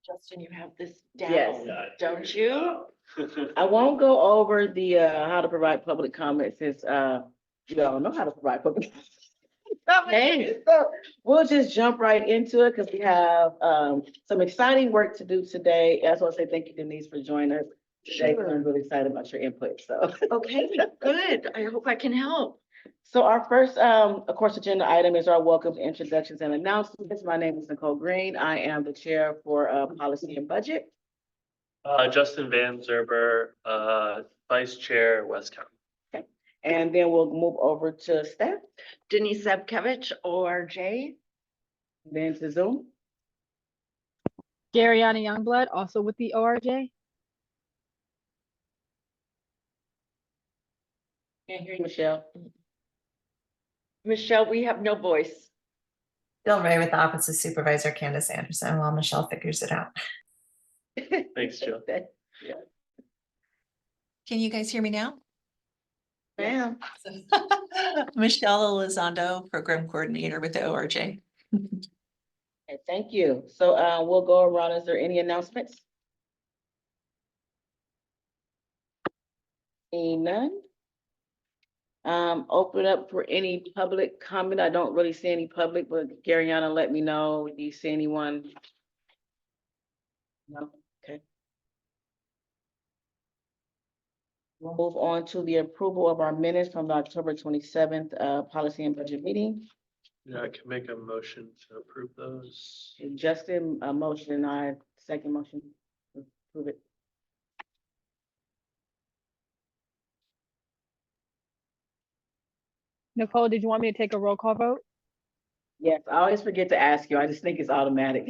Justin, you have this down, Yes. don't you? I won't go over the how to provide public comment since you don't know how to provide public comment. Hey. So we'll just jump right into it because we have some exciting work to do today. I just want to say thank you, Denise, for joining us today. Sure. I'm really excited about your input. So Okay, good. I hope I can help. so our first of course agenda item is our welcome to introductions and announcements. My name is Nicole Green. I am the chair for policy and budget. Justin Van Zerber, Vice Chair, West County. And then we'll move over to staff, Denise Zebkevich, ORJ. then to Zoom. Garyana Youngblood, also with the ORJ. Can't hear you, Michelle. Michelle, we have no voice. Bill Ray with the Office of Supervisor Candace Anderson while Michelle figures it out. Thanks, Jill. Can you guys hear me now? Ma'am. Michelle Elizondo, Program Coordinator with the ORJ. Okay, thank you. So we'll go around. Is there any announcements? Seeing none. Open up for any public comment. I don't really see any public, but Garyana, let me know. Do you see anyone? No, okay. We'll move on to the approval of our minutes from the October 27th policy and budget meeting. Yeah, I can make a motion to approve those. Justin, a motion, and I second motion. Approve it. Nicole, did you want me to take a roll call vote? Yes, I always forget to ask you. I just think it's automatic.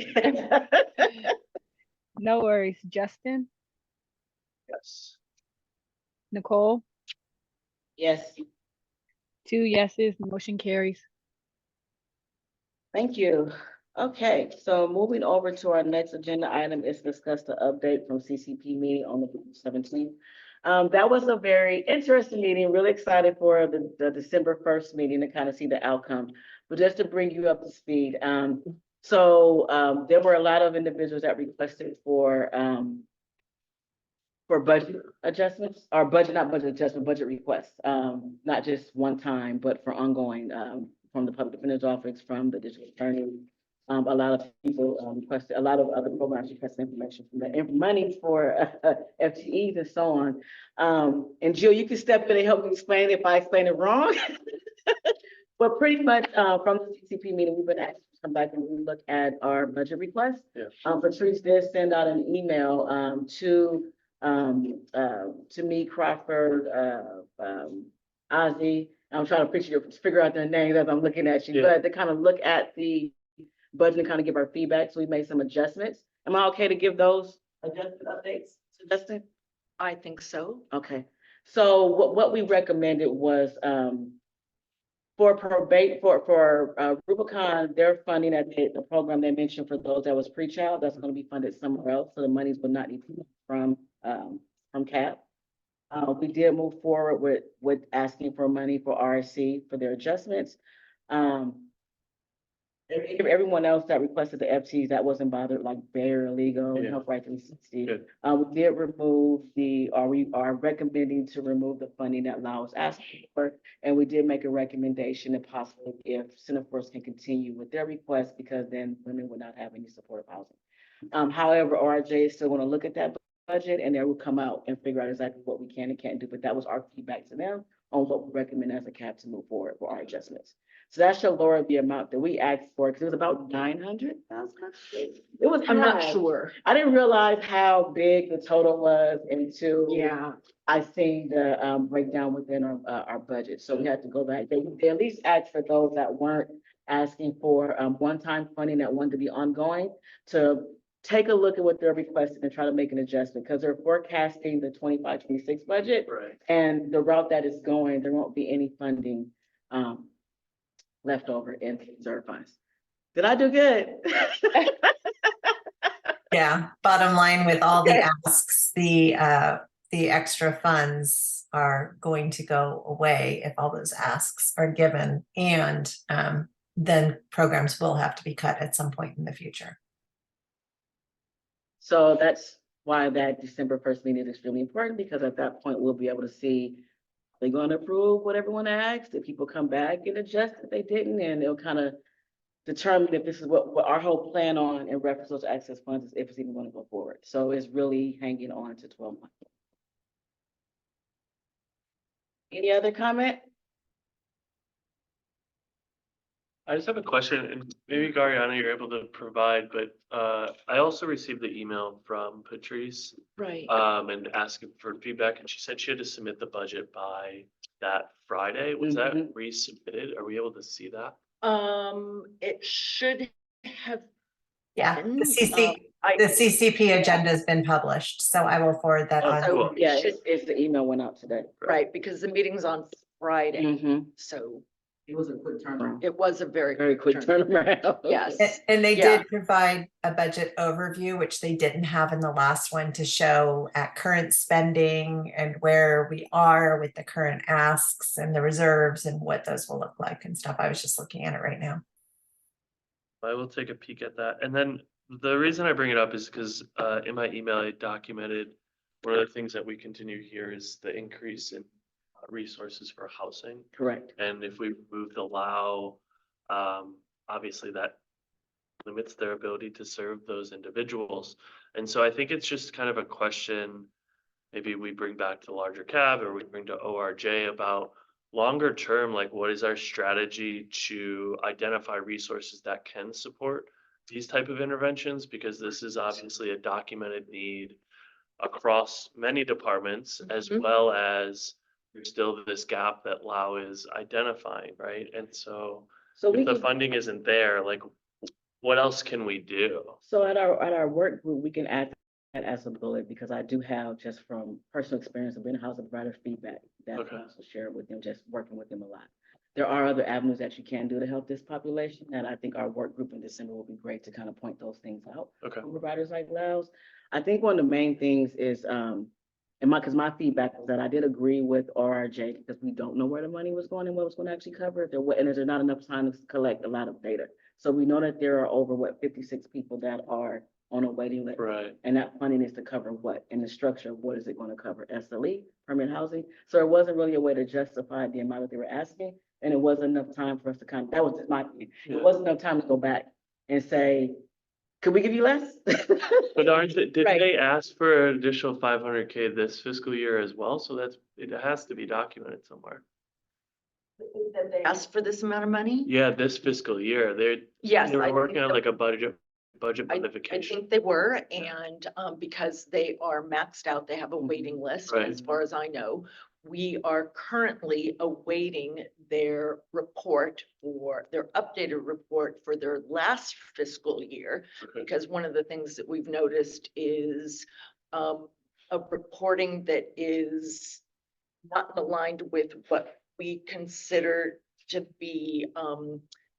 No worries. Justin, Yes. Nicole, Yes, 2 yeses, motion carries. thank you. Okay, so moving over to our next agenda item is discuss the update from CCP meeting on the 17th. That was a very interesting meeting, really excited for the December 1st meeting to kind of see the outcome. But just to bring you up to speed, there were a lot of individuals that requested for budget adjustments, or not budget adjustment, budget requests, not just one time, but for ongoing, from the public defender's office, from the district attorney. A lot of people requested, a lot of other programs requested information from the money for FTEs and so on. And Jill, you can step in and help me explain if I explain it wrong. But pretty much from the CCP meeting, we've been asked to come back and look at our budget requests. Yeah. Patrice did send out an email to me, Crawford, Ozzy. I'm trying to figure out their names as I'm looking at you, Yeah. but to kind of look at the budget and kind of give our feedback. So we made some adjustments. Am I okay to give those adjustment updates to Justin? I think so. Okay. So what we recommended was for Rubicon, their funding at the program they mentioned for those that was pre-child, that's going to be funded somewhere else. So the monies would not be from CAP. We did move forward with asking for money for RSC for their adjustments. Everyone else that requested the FTs, that wasn't bothered, like Bayer Legal, Yeah. Health Right 360. Good. We did remove we are recommending to remove the funding that Lau was asking for. And we did make a recommendation that possibly if Centerforce can continue with their request, because then women would not have any supportive housing. However, RJ is still going to look at that budget and they will come out and figure out exactly what we can and can't do. But that was our feedback to them on what we recommend as a CAP to move forward for our adjustments. So that should lower the amount that we asked for, because it was about 900,000. It was I'm not high. sure. I didn't realize how big the total was until Yeah. I seen the breakdown within our budget. So we had to go back. They at least asked for those that weren't asking for one-time funding that wanted to be ongoing, to take a look at what they're requesting and try to make an adjustment, because they're forecasting the 25-26 budget. Right. And the route that is going, there won't be any funding left over in reserve funds. Did I do good? Yeah, bottom line with all Okay. the asks, the extra funds are going to go away if all those asks are given, and then programs will have to be cut at some point in the future. So that's why that December 1st meeting is extremely important, because at that point, we'll be able to see, they're going to approve what everyone asked, if people come back and adjust if they didn't, and it'll kind of determine if this is what our whole plan on in reference to those access funds is, if it's even going to go forward. So it's really hanging on to 12 months. Any other comment? I just have a question, and maybe Gariana, you're able to provide, but I also received the email from Patrice Right. and asking for feedback, and she said she had to submit the budget by that Friday. Was that Mhm. resubmitted? Are we able to see that? It should have Yeah, been. the CCP agenda has been published, so I will forward that Oh, on. cool. Yeah, should- it's the email went out today. Right, because the meeting's on Friday, Mhm. so It was a quick turnaround. it was a very. Very quick turnaround. Yes. And they Yeah. did provide a budget overview, which they didn't have in the last one, to show at current spending and where we are with the current asks and the reserves and what those will look like and stuff. I was just looking at it right now. I will take a peek at that. And then the reason I bring it up is because in my email, I documented one of the things that we continue here is the increase in resources for housing. Correct. And if we remove the allow, obviously that limits their ability to serve those individuals. And so I think it's just kind of a question, maybe we bring back to larger cab or we bring to ORJ about longer term, like what is our strategy to identify resources that can support these type of interventions? Because this is obviously a documented need across many departments, as Mhm. well as there's still this gap that Lau is identifying, right? And so So we if the can, funding isn't there, like what else can we do? so at our work group, we can add that as a bullet, because I do have, just from personal experience of being a housing provider, feedback that Okay. I also share with them, just working with them a lot. There are other avenues that you can do to help this population, and I think our work group in December will be great to kind of point those things out. Okay. For providers like Laos. I think one of the main things is, because my feedback was that I did agree with RRJ, because we don't know where the money was going and what was going to actually cover. And there's not enough time to collect a lot of data. So we know that there are over 56 people that are on a waiting list. Right. And that funding is to cover what? And the structure of what is it going to cover? SLE, permanent housing. So it wasn't really a way to justify the amount that they were asking. And it wasn't enough time for us to that was just my opinion. Yeah. It wasn't enough time to go back and say, could we give you less? But did Right. they ask for an additional 500K this fiscal year as well? So it has to be documented somewhere. Asked for this amount of money? Yeah, this fiscal year, Yes. they I were working think on that- like a budget I modification. think they were, and because they are maxed out, they have a waiting list, Right. as far as I know. We are currently awaiting their report for their updated report for their last fiscal year. Okay. Because one of the things that we've noticed is a reporting that is not aligned with what we consider to be,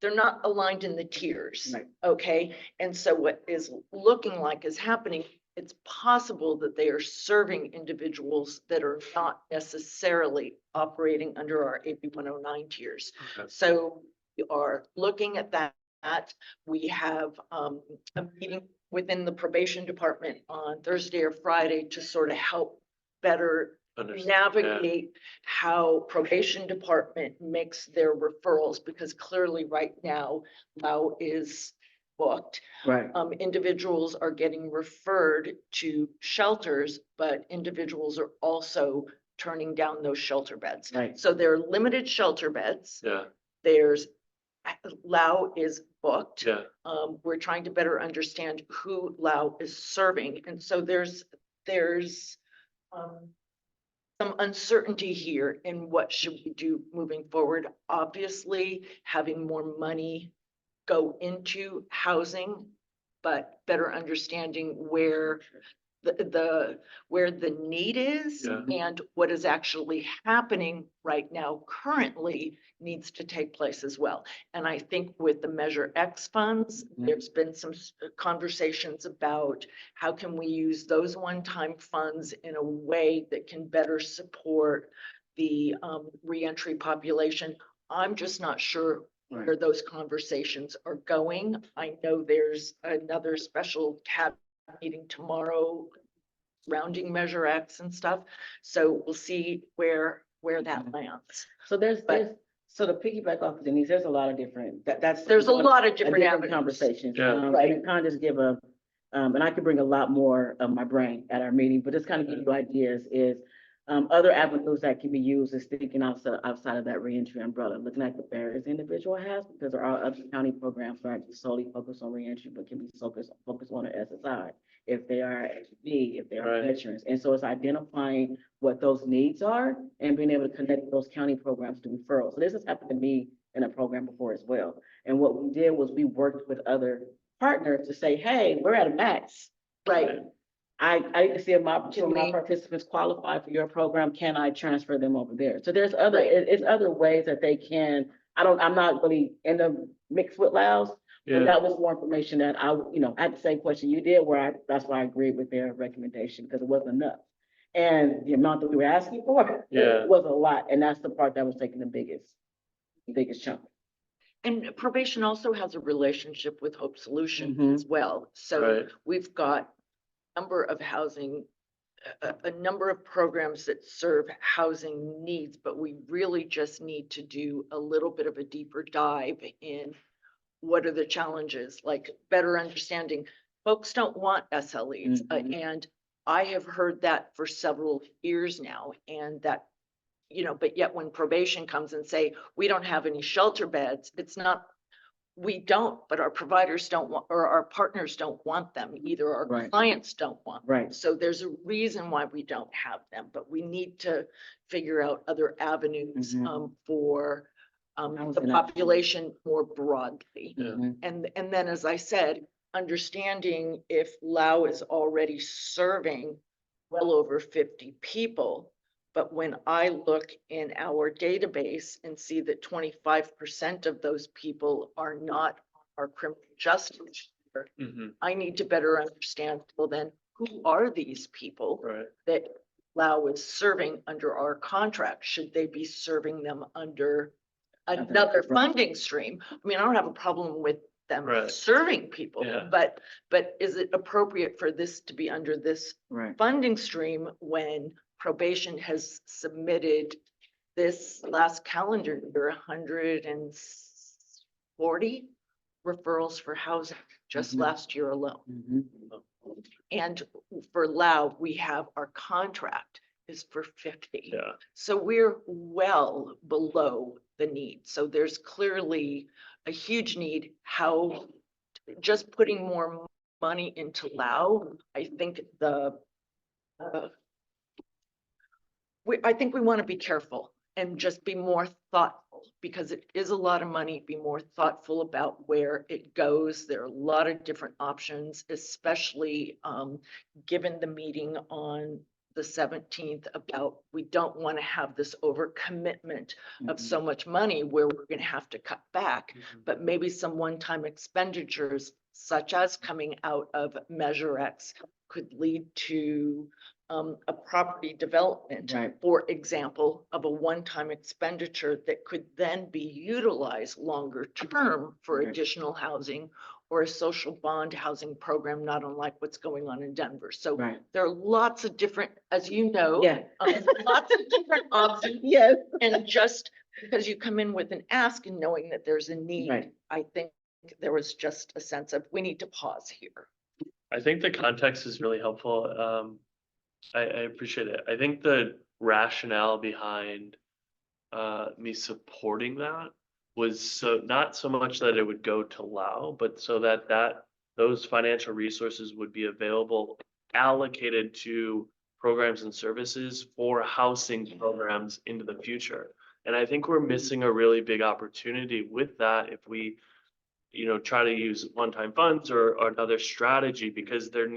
they're not aligned in the tiers. Right. Okay, and so what is looking like is happening, it's possible that they are serving individuals that are not necessarily operating under our AB 109 tiers. Okay. So we are looking at that. We have a meeting within the probation department on Thursday or Friday to sort of help better Understand. Yeah. navigate how probation department makes their referrals, because clearly right now, Lau is booked. Right. Individuals are getting referred to shelters, but individuals are also turning down those shelter beds. Right. So there are limited shelter beds. Yeah, There's, Lau is booked. yeah, We're trying to better understand who Lau is serving. And so there's some uncertainty here in what should we do moving forward. Obviously, having more money go into housing, but better understanding where where the need is Yeah. and what is actually happening right now currently needs to take place as well. And I think with the Measure X funds, Mhm. there's been some conversations about how can we use those one-time funds in a way that can better support the reentry population. I'm just not sure Right. where those conversations are going. I know there's another special cabinet meeting tomorrow, rounding Measure X and stuff. So we'll see where that lands. So But- so to piggyback off of Denise, there's a lot of different, that's. There's a one- lot of different avenues. Conversations. Yeah. And it kind of just give and I could bring a lot more of my brain at our meeting, but just kind of give you ideas is, other avenues that can be used is thinking outside of that reentry umbrella, looking at the barriers the individual has, because there are other county programs that aren't just solely focused on reentry, but can be focused on an SSI, if they are HB, if they are Right. veterans. And so it's identifying what those needs are and being able to connect those county programs to referrals. So this has happened to me in a program before as well. And what we did was we worked with other partners to say, hey, we're at a max. Right, I need to see if my Can we- participants qualify for your program, can I transfer them over there? So there's other, Right. it's other ways that they can, I'm not really in the mix with Laos, but Yeah, that was more information that I had the same question you did, that's why I agreed with their recommendation, because it wasn't enough. And the amount that we were asking for Yeah. was a lot, and that's the part that was taking the biggest chunk. and probation also has a relationship with Hope Solutions Mhm. as well. So right, we've got a number of housing, a number of programs that serve housing needs, but we really just need to do a little bit of a deeper dive in what are the challenges, like better understanding. Folks don't want SLEs, Mhm. and I have heard that for several years now, and that, but yet when probation comes and say, we don't have any shelter beds, it's not, we don't, but our providers don't want, or our partners don't want them, either our Right. clients don't want them. Right. So there's a reason why we don't have them, but we need to figure out other avenues Mhm. for the Housing options. population more broadly. Yeah. Mhm. And then, as I said, understanding if Lao is already serving well over 50 people. But when I look in our database and see that 25% of those people are not our criminal justice, mhm, I need to better understand, well, then who are these people right, that Lao is serving under our contract? Should they be serving them under another Right. funding stream? I mean, I don't have a problem with them Right. serving people, Yeah. but is it appropriate for this to be under this Right. funding stream when probation has submitted this last calendar year, 140 referrals for housing just Mhm. last year alone. Mhm. And for Lao, we have our contract is for 50. yeah, So we're well below the need. So there's clearly a huge need. How just putting more money into Lao, I think I think we want to be careful and just be more thoughtful, because it is a lot of money. Be more thoughtful about where it goes. There are a lot of different options, especially given the meeting on the 17th about, we don't want to have this overcommitment of Mhm. so much money where we're going to have to cut back, but maybe some one-time expenditures, such as coming out of Measure X, could lead to a property development, Right. for example, of a one-time expenditure that could then be utilized longer term for Right. additional housing or a social bond housing program, not unlike what's going on in Denver. So Right. there are lots of different, as you know, Yeah. lots of different options. Yes. And just because you come in with an ask and knowing that there's a need, Right. I think there was just a sense of, we need to pause here. I think the context is really helpful. I appreciate it. I think the rationale behind me supporting that was not so much that it would go to Lao, but so that those financial resources would be available, allocated to programs and services for housing programs into the future. And I think we're missing a really big opportunity with that if we, try to use one-time funds or another strategy, because there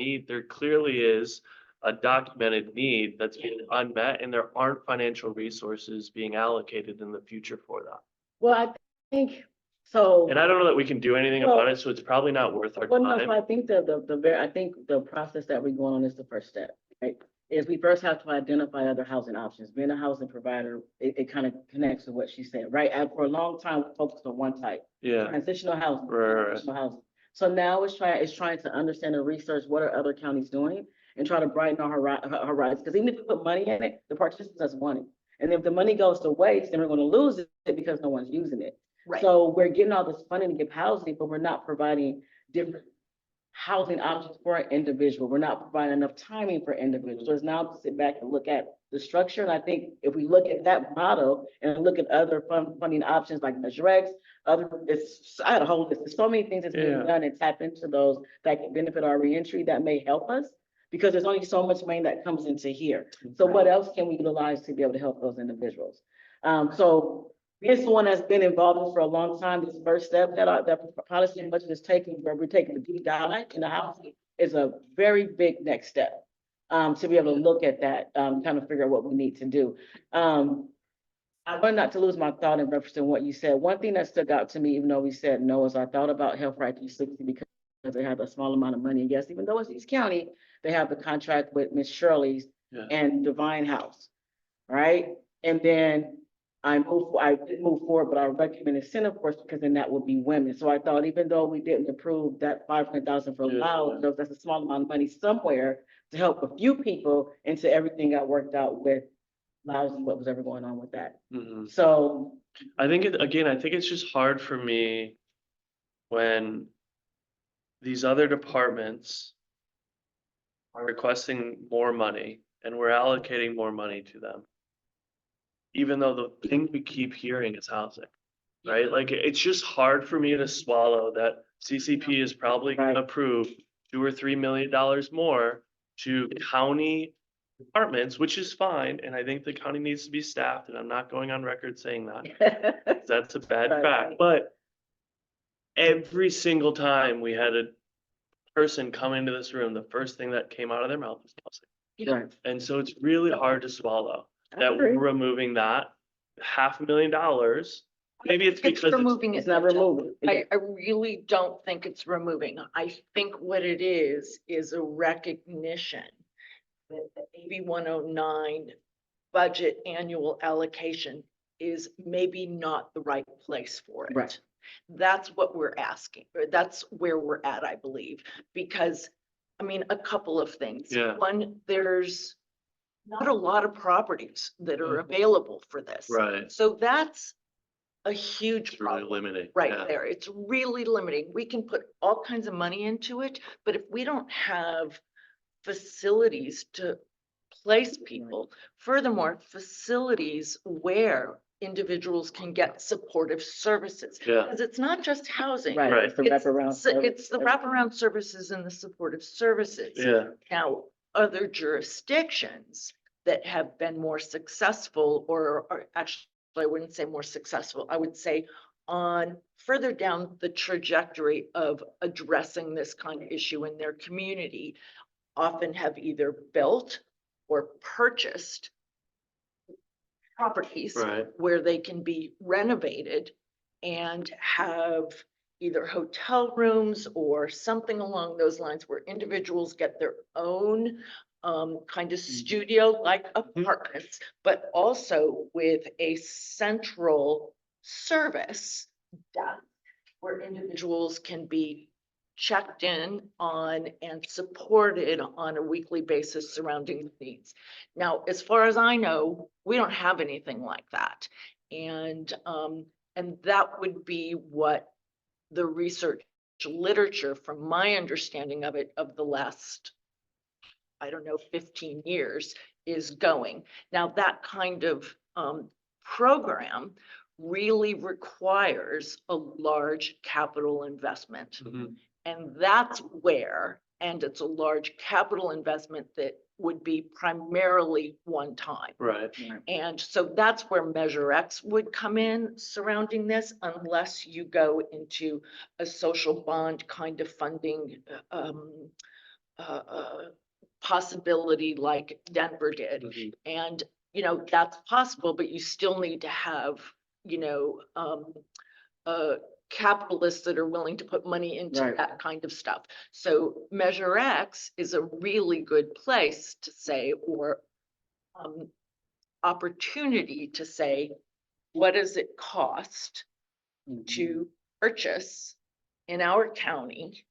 clearly is a documented need that's being unmet, and there aren't financial resources being allocated in the future for that. Well, I think so. And I don't know that we can do anything about it, so it's probably not worth our Well, no, so time. I think I think the process that we're going on is the first step, right? Is we first have to identify other housing options. Being a housing provider, it kind of connects to what she said, right? And for a long time, we focused on one type, Yeah, transitional housing. right. Transitional housing. So now it's trying to understand and research what are other counties doing and try to brighten our horizons. Because even if you put money in it, the participants doesn't want it. And if the money goes to waste, then we're going to lose it because no one's using it. Right. So we're getting all this funding to give housing, but we're not providing different housing options for an individual. We're not providing enough timing for individuals. So it's now to sit back and look at the structure. And I think if we look at that model and look at other funding options like Measure X, I had a whole list. There's so many things that's being Yeah. done and tap into those that can benefit our reentry that may help us because there's only so much money that comes into here. So what else can we utilize to be able to help those individuals? So being someone that's been involved in this for a long time, this first step that policy and budget is taking, where we're taking a deep dive in the house, is a very big next step. To be able to look at that, kind of figure out what we need to do. I wanted not to lose my thought in reference to what you said. One thing that stuck out to me, even though we said no, is I thought about Health Right 360 because they have a small amount of money. Yes, even though it's East County, they have the contract with Miss Shirley's Yeah. and Divine House, right? And then I didn't move forward, but I recommended Center Force because then that would be women. So I thought even though we didn't approve that 500,000 for Yeah. Loud, that's a small amount of money somewhere to help a few people until everything got worked out with Loud and what was ever going on with that. Mhm. So I think I think it's just hard for me when these other departments are requesting more money and we're allocating more money to them. Even though the thing we keep hearing is housing, right? Like, it's just hard for me to swallow that CCP is probably Right. gonna approve $2 or $3 million more to county departments, which is fine, and I think the county needs to be staffed, and I'm not going on record saying that. 'Cause that's a bad Right. fact, but every single time we had a person come into this room, the first thing that came out of their mouth was housing. right. And so it's really hard to swallow I that agree. we're removing that $500,000. Maybe it's It's because it's, removing It's it. not removing. I really don't think it's removing. I think what it is a recognition that the AB 109 budget annual allocation is maybe not the right place for it. Right. That's what we're asking, or that's where we're at, I believe, because, I mean, a couple of things. Yeah. One, there's not a lot of properties that are available for this. right, So that's a huge it's really problem limiting. right Yeah. there. It's really limiting. We can put all kinds of money into it, but if we don't have facilities to place people, furthermore, facilities where individuals can get supportive services. Yeah, Because it's not just housing. Right. Right. It's the It's, wraparound. it's the wraparound services and the supportive services. yeah, Now, other jurisdictions that have been more successful, or actually, I wouldn't say more successful, I would say on further down the trajectory of addressing this kind of issue in their community, often have either built or purchased properties right, where they can be renovated and have either hotel rooms or something along those lines where individuals get their own kind of studio-like apartments, but also with a central service desk where individuals can be checked in on and supported on a weekly basis surrounding needs. Now, as far as I know, we don't have anything like that. And that would be what the research literature, from my understanding of it, of the last, I don't know, 15 years is going. Now, that kind of program really requires a large capital investment. mhm, And that's where, and it's a large capital investment that would be primarily one time. right, And so that's where Measure X would come in surrounding this, unless you go into a social bond kind of funding possibility like Denver did. mhm, And, that's possible, but you still need to have, capitalists that are willing to put money into Right. that kind of stuff. So Measure X is a really good place to say, or opportunity to say, what does it cost Mhm. to purchase in our county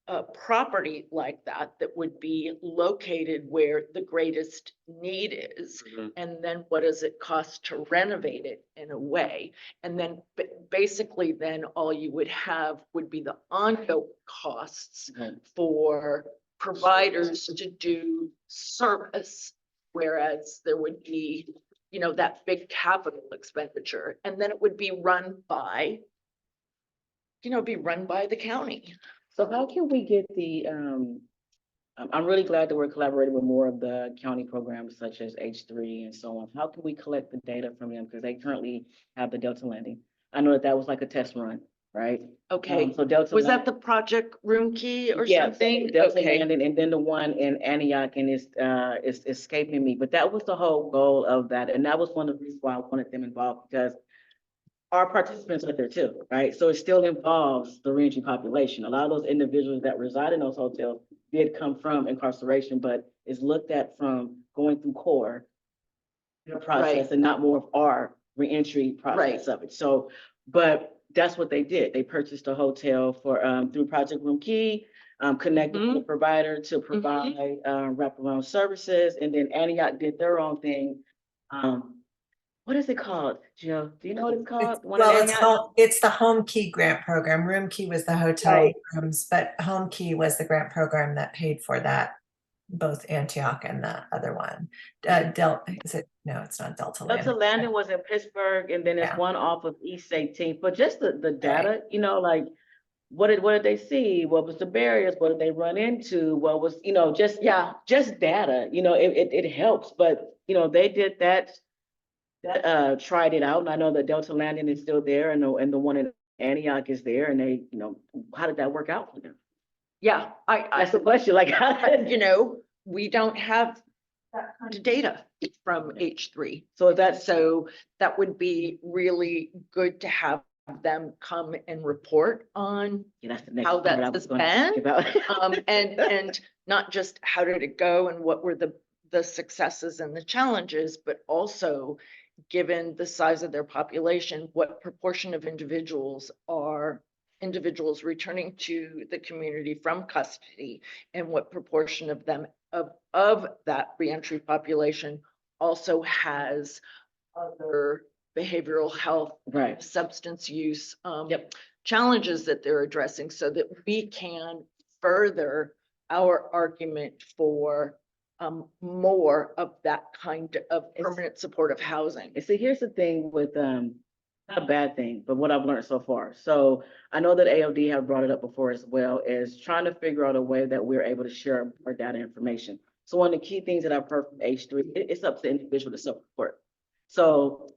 a property like that that would be located where the greatest need is. Mhm. And then what does it cost to renovate it in a way? And then basically then all you would have would be the ongoing costs Mhm. for providers to do service. Whereas there would be, that big capital expenditure, and then it would be run by, the county. So how can we get the, I'm really glad that we're collaborating with more of the county programs such as H3 and so on. How can we collect the data from them? Because they currently have the Delta Landing. I know that was like a test run, right? Okay, So Delta. was that the project room key or Yeah, something? Delta Okay, Landing, and then the one in Antioch, and it's escaping me, but that was the whole goal of that, and that was one of the reasons why I wanted them involved, because our participants are there too, right? So it still involves the reentry population. A lot of those individuals that reside in those hotels did come from incarceration, but is looked at from going through core their process Right. and not more of our reentry process of it. So, but that's what they did. They purchased a hotel for through Project Room Key, connected with the provider to provide wraparound services, and then Antioch did their own thing. What is it called, Jill? Do you know what it's called? The one in Well, Antioch? it's the Home Key Grant Program. Room Key was the hotel Right. rooms, but Home Key was the grant program that paid for that, both Antioch and the other one. Is it? No, it's not Delta Delta Landing. Landing was in Pittsburgh, and then there's Yeah. one off of East 18th. But just the data, like what did they see? What was the barriers? What did they run into? What was, just data, it helps. But they did that tried it out. And I know the Delta Landing is still there, and the one in Antioch is there, and they, how did that work out for them? yeah, That's the question. Like, we don't have that kind of data from H3. so that's So that would be really good to have them come and report on that's the next how part I that was has going to ask been. about. And not just how did it go and what were the successes and the challenges, but also given the size of their population, what proportion of individuals are individuals returning to the community from custody, and what proportion of them of that reentry population also has other behavioral health, Right. substance use challenges that they're addressing, so that we can further our argument for more of that kind of permanent supportive housing. And see, here's the thing with, not a bad thing, but what I've learned so far. So I know that AOD have brought it up before as well, is trying to figure out a way that we're able to share our data information. So one of the key things that I've heard from H3, it's up to the individual to self-report. So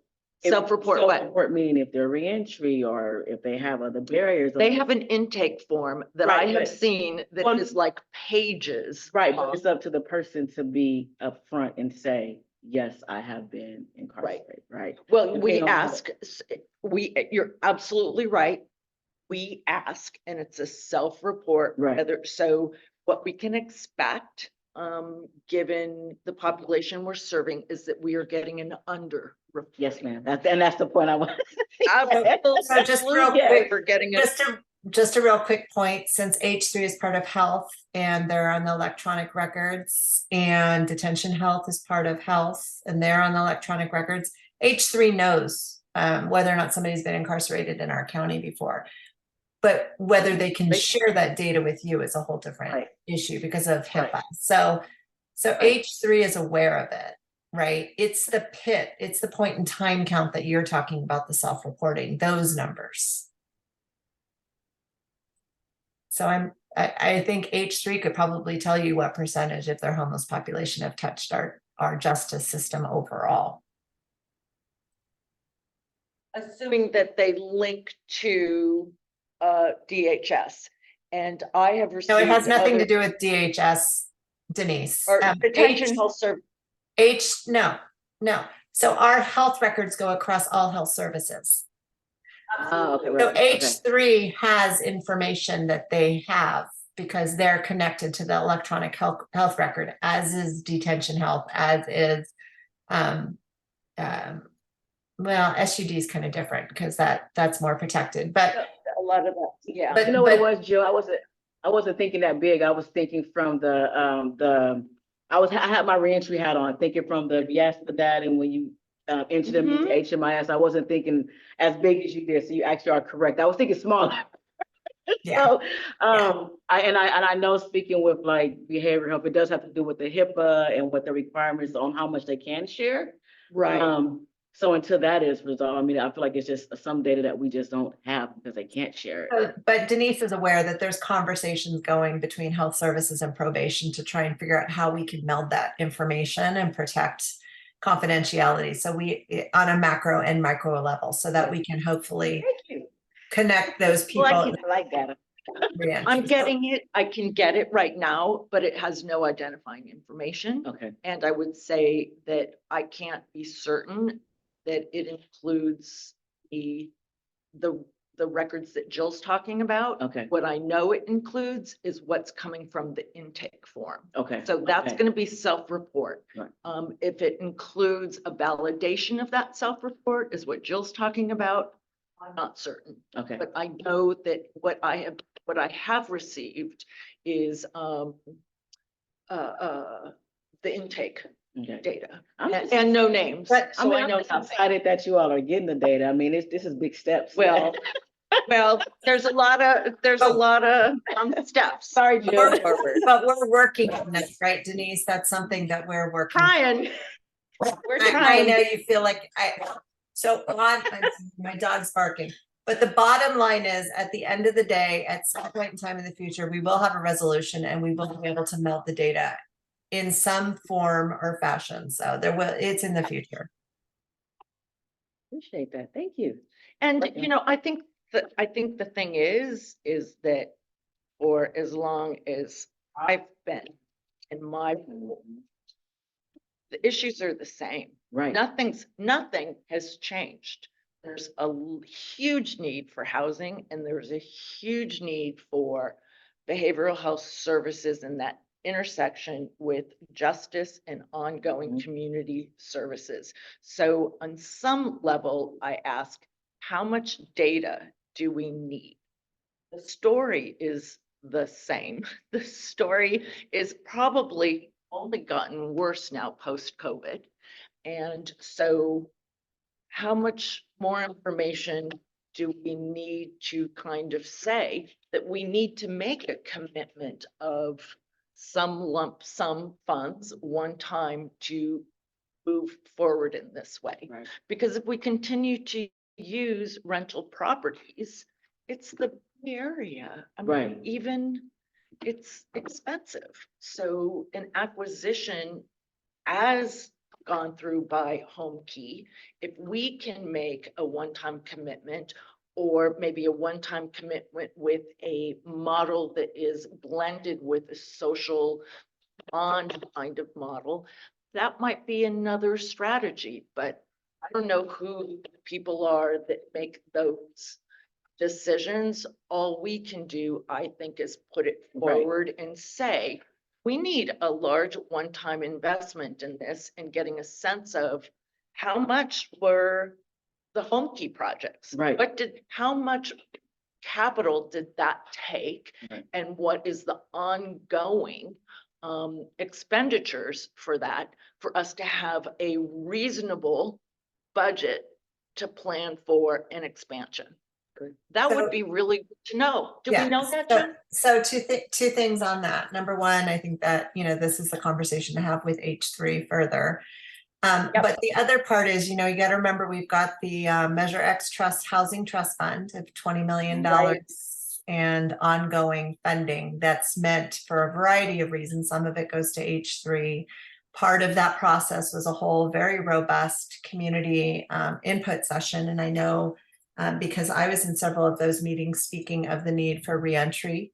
Self-report what? Self-report meaning if they're reentry or if they have other barriers. They have an intake form that I Right, have but- seen that Well, is like pages. Right, but it's up to the person to be upfront and say, yes, I have been incarcerated, right? Well, we Depending on how- ask, you're absolutely right. We ask, and it's a self-report, Right. whether, so what we can expect, given the population we're serving, is that we are getting an under. Yes, ma'am. That's the point I want. So just real Absolutely, quick, we're getting a, just a real quick point, since H3 is part of health and they're on the electronic records, and detention health is part of health and they're on the electronic records, H3 knows whether or not somebody's been incarcerated in our county before. But whether they can share that data with you is a whole different Right. issue because of HIPAA. Right. So Right. H3 is aware of it, right? It's the PIT, it's the point in time count that you're talking about, the self-reporting, those numbers. So I think H3 could probably tell you what percentage of their homeless population have touched our justice system overall. assuming that they link to DHS. And I have received. No, it has nothing to other- do with DHS, Denise. Or detention H- health service. no. So our health records go across all health services. Oh, okay, So right, okay. H3 has information that they have because they're connected to the electronic health record, as is detention health, as is, well, SUD is kind of different because that's more protected, but A lot of that, yeah. But- You know what it was, Jill? I was I wasn't thinking that big. I was thinking from I had my reentry hat on, thinking from the yes to that, and when you enter them into HMIS, I wasn't thinking as big as you did. So you actually are correct. I was thinking smaller. Yeah. So, I know speaking with like behavioral health, it does have to do with the HIPAA and what the requirements on how much they can share. Right. So until that is resolved, I mean, I feel like it's just some data that we just don't have because they can't share it. But Denise is aware that there's conversations going between health services and probation to try and figure out how we can meld that information and protect confidentiality. So on a macro and micro level, so that we can hopefully Thank you. connect those people. Well, I like that. I'm getting it. I can get it right now, but it has no identifying information. Okay, And I would say that I can't be certain that it includes the records that Jill's talking about. okay, What I know it includes is what's coming from the intake form. okay. So that's okay. going to be self-report. Right. If it includes a validation of that self-report is what Jill's talking about, I'm not certain. Okay, But I know that what I have received is the intake okay. data I'm and, just- and no names. But I So mean, I I'm know just nothing. excited that you all are getting the data. I mean, this is big steps. Well, there's a lot of steps. Sorry, Jill. Forward. But we're working on this, right, Denise? That's something that we're working. Trying. We're I trying. know you feel like my dog's barking. But the bottom line is, at the end of the day, at some point in time in the future, we will have a resolution and we will be able to meld the data in some form or fashion. So it's in the future. Appreciate that. Thank you. And, Okay. I think the thing is that for as long as I've been in my role, the issues are the same. Right. Nothing has changed. There's a huge need for housing and there's a huge need for behavioral health services in that intersection with justice and ongoing community services. So on some level, I ask, how much data do we need? The story is the same. The story is probably only gotten worse now post-COVID. And so how much more information do we need to kind of say that we need to make a commitment of some lump sum funds one time to move forward in this way? Right. Because if we continue to use rental properties, it's the area. I mean, Right. even it's expensive. So an acquisition as gone through by Home Key, if we can make a one-time commitment or maybe a one-time commitment with a model that is blended with a social bond kind of model, that might be another strategy, but I don't know who the people are that make those decisions. All we can do, I think, is put it Right. forward and say, we need a large one-time investment in this and getting a sense of how much were the Home Key projects? Right. How much capital did that take? Right. And what is the ongoing expenditures for that, for us to have a reasonable budget to plan for an expansion? That So- would be really good to know. Do we Yeah, know that, so- Jen? So two things on that. Number one, I think that, this is the conversation to have with H3 further. Yep. But the other part is, you got to remember, we've got the Measure X Trust Housing Trust Fund of $20 million Right. and ongoing funding that's meant for a variety of reasons. Some of it goes to H3. Part of that process was a whole very robust community input session. And I know because I was in several of those meetings speaking of the need for reentry,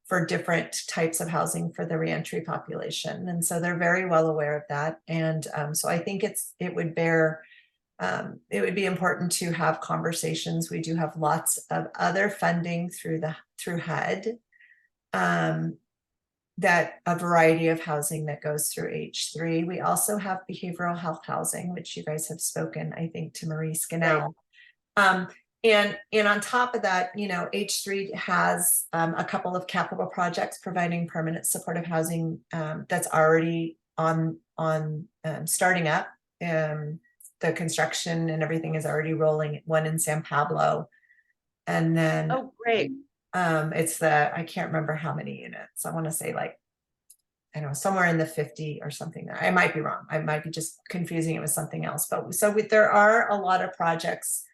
for different types of housing for the reentry population. And so they're very well aware of that. And so I think it would be important to have conversations. We do have lots of other funding through HUD, that a variety of housing that goes through H3. We also have behavioral health housing, which you guys have spoken, I think, to Marie Scannell. And on top of that, H3 has a couple of capital projects providing permanent supportive housing that's already on starting up. The construction and everything is already rolling, one in San Pablo. And then Oh, great. I can't remember how many units. I want to say like, I don't know, somewhere in the 50 or something. I might be wrong. I might be just confusing it with something else. But there are a lot of projects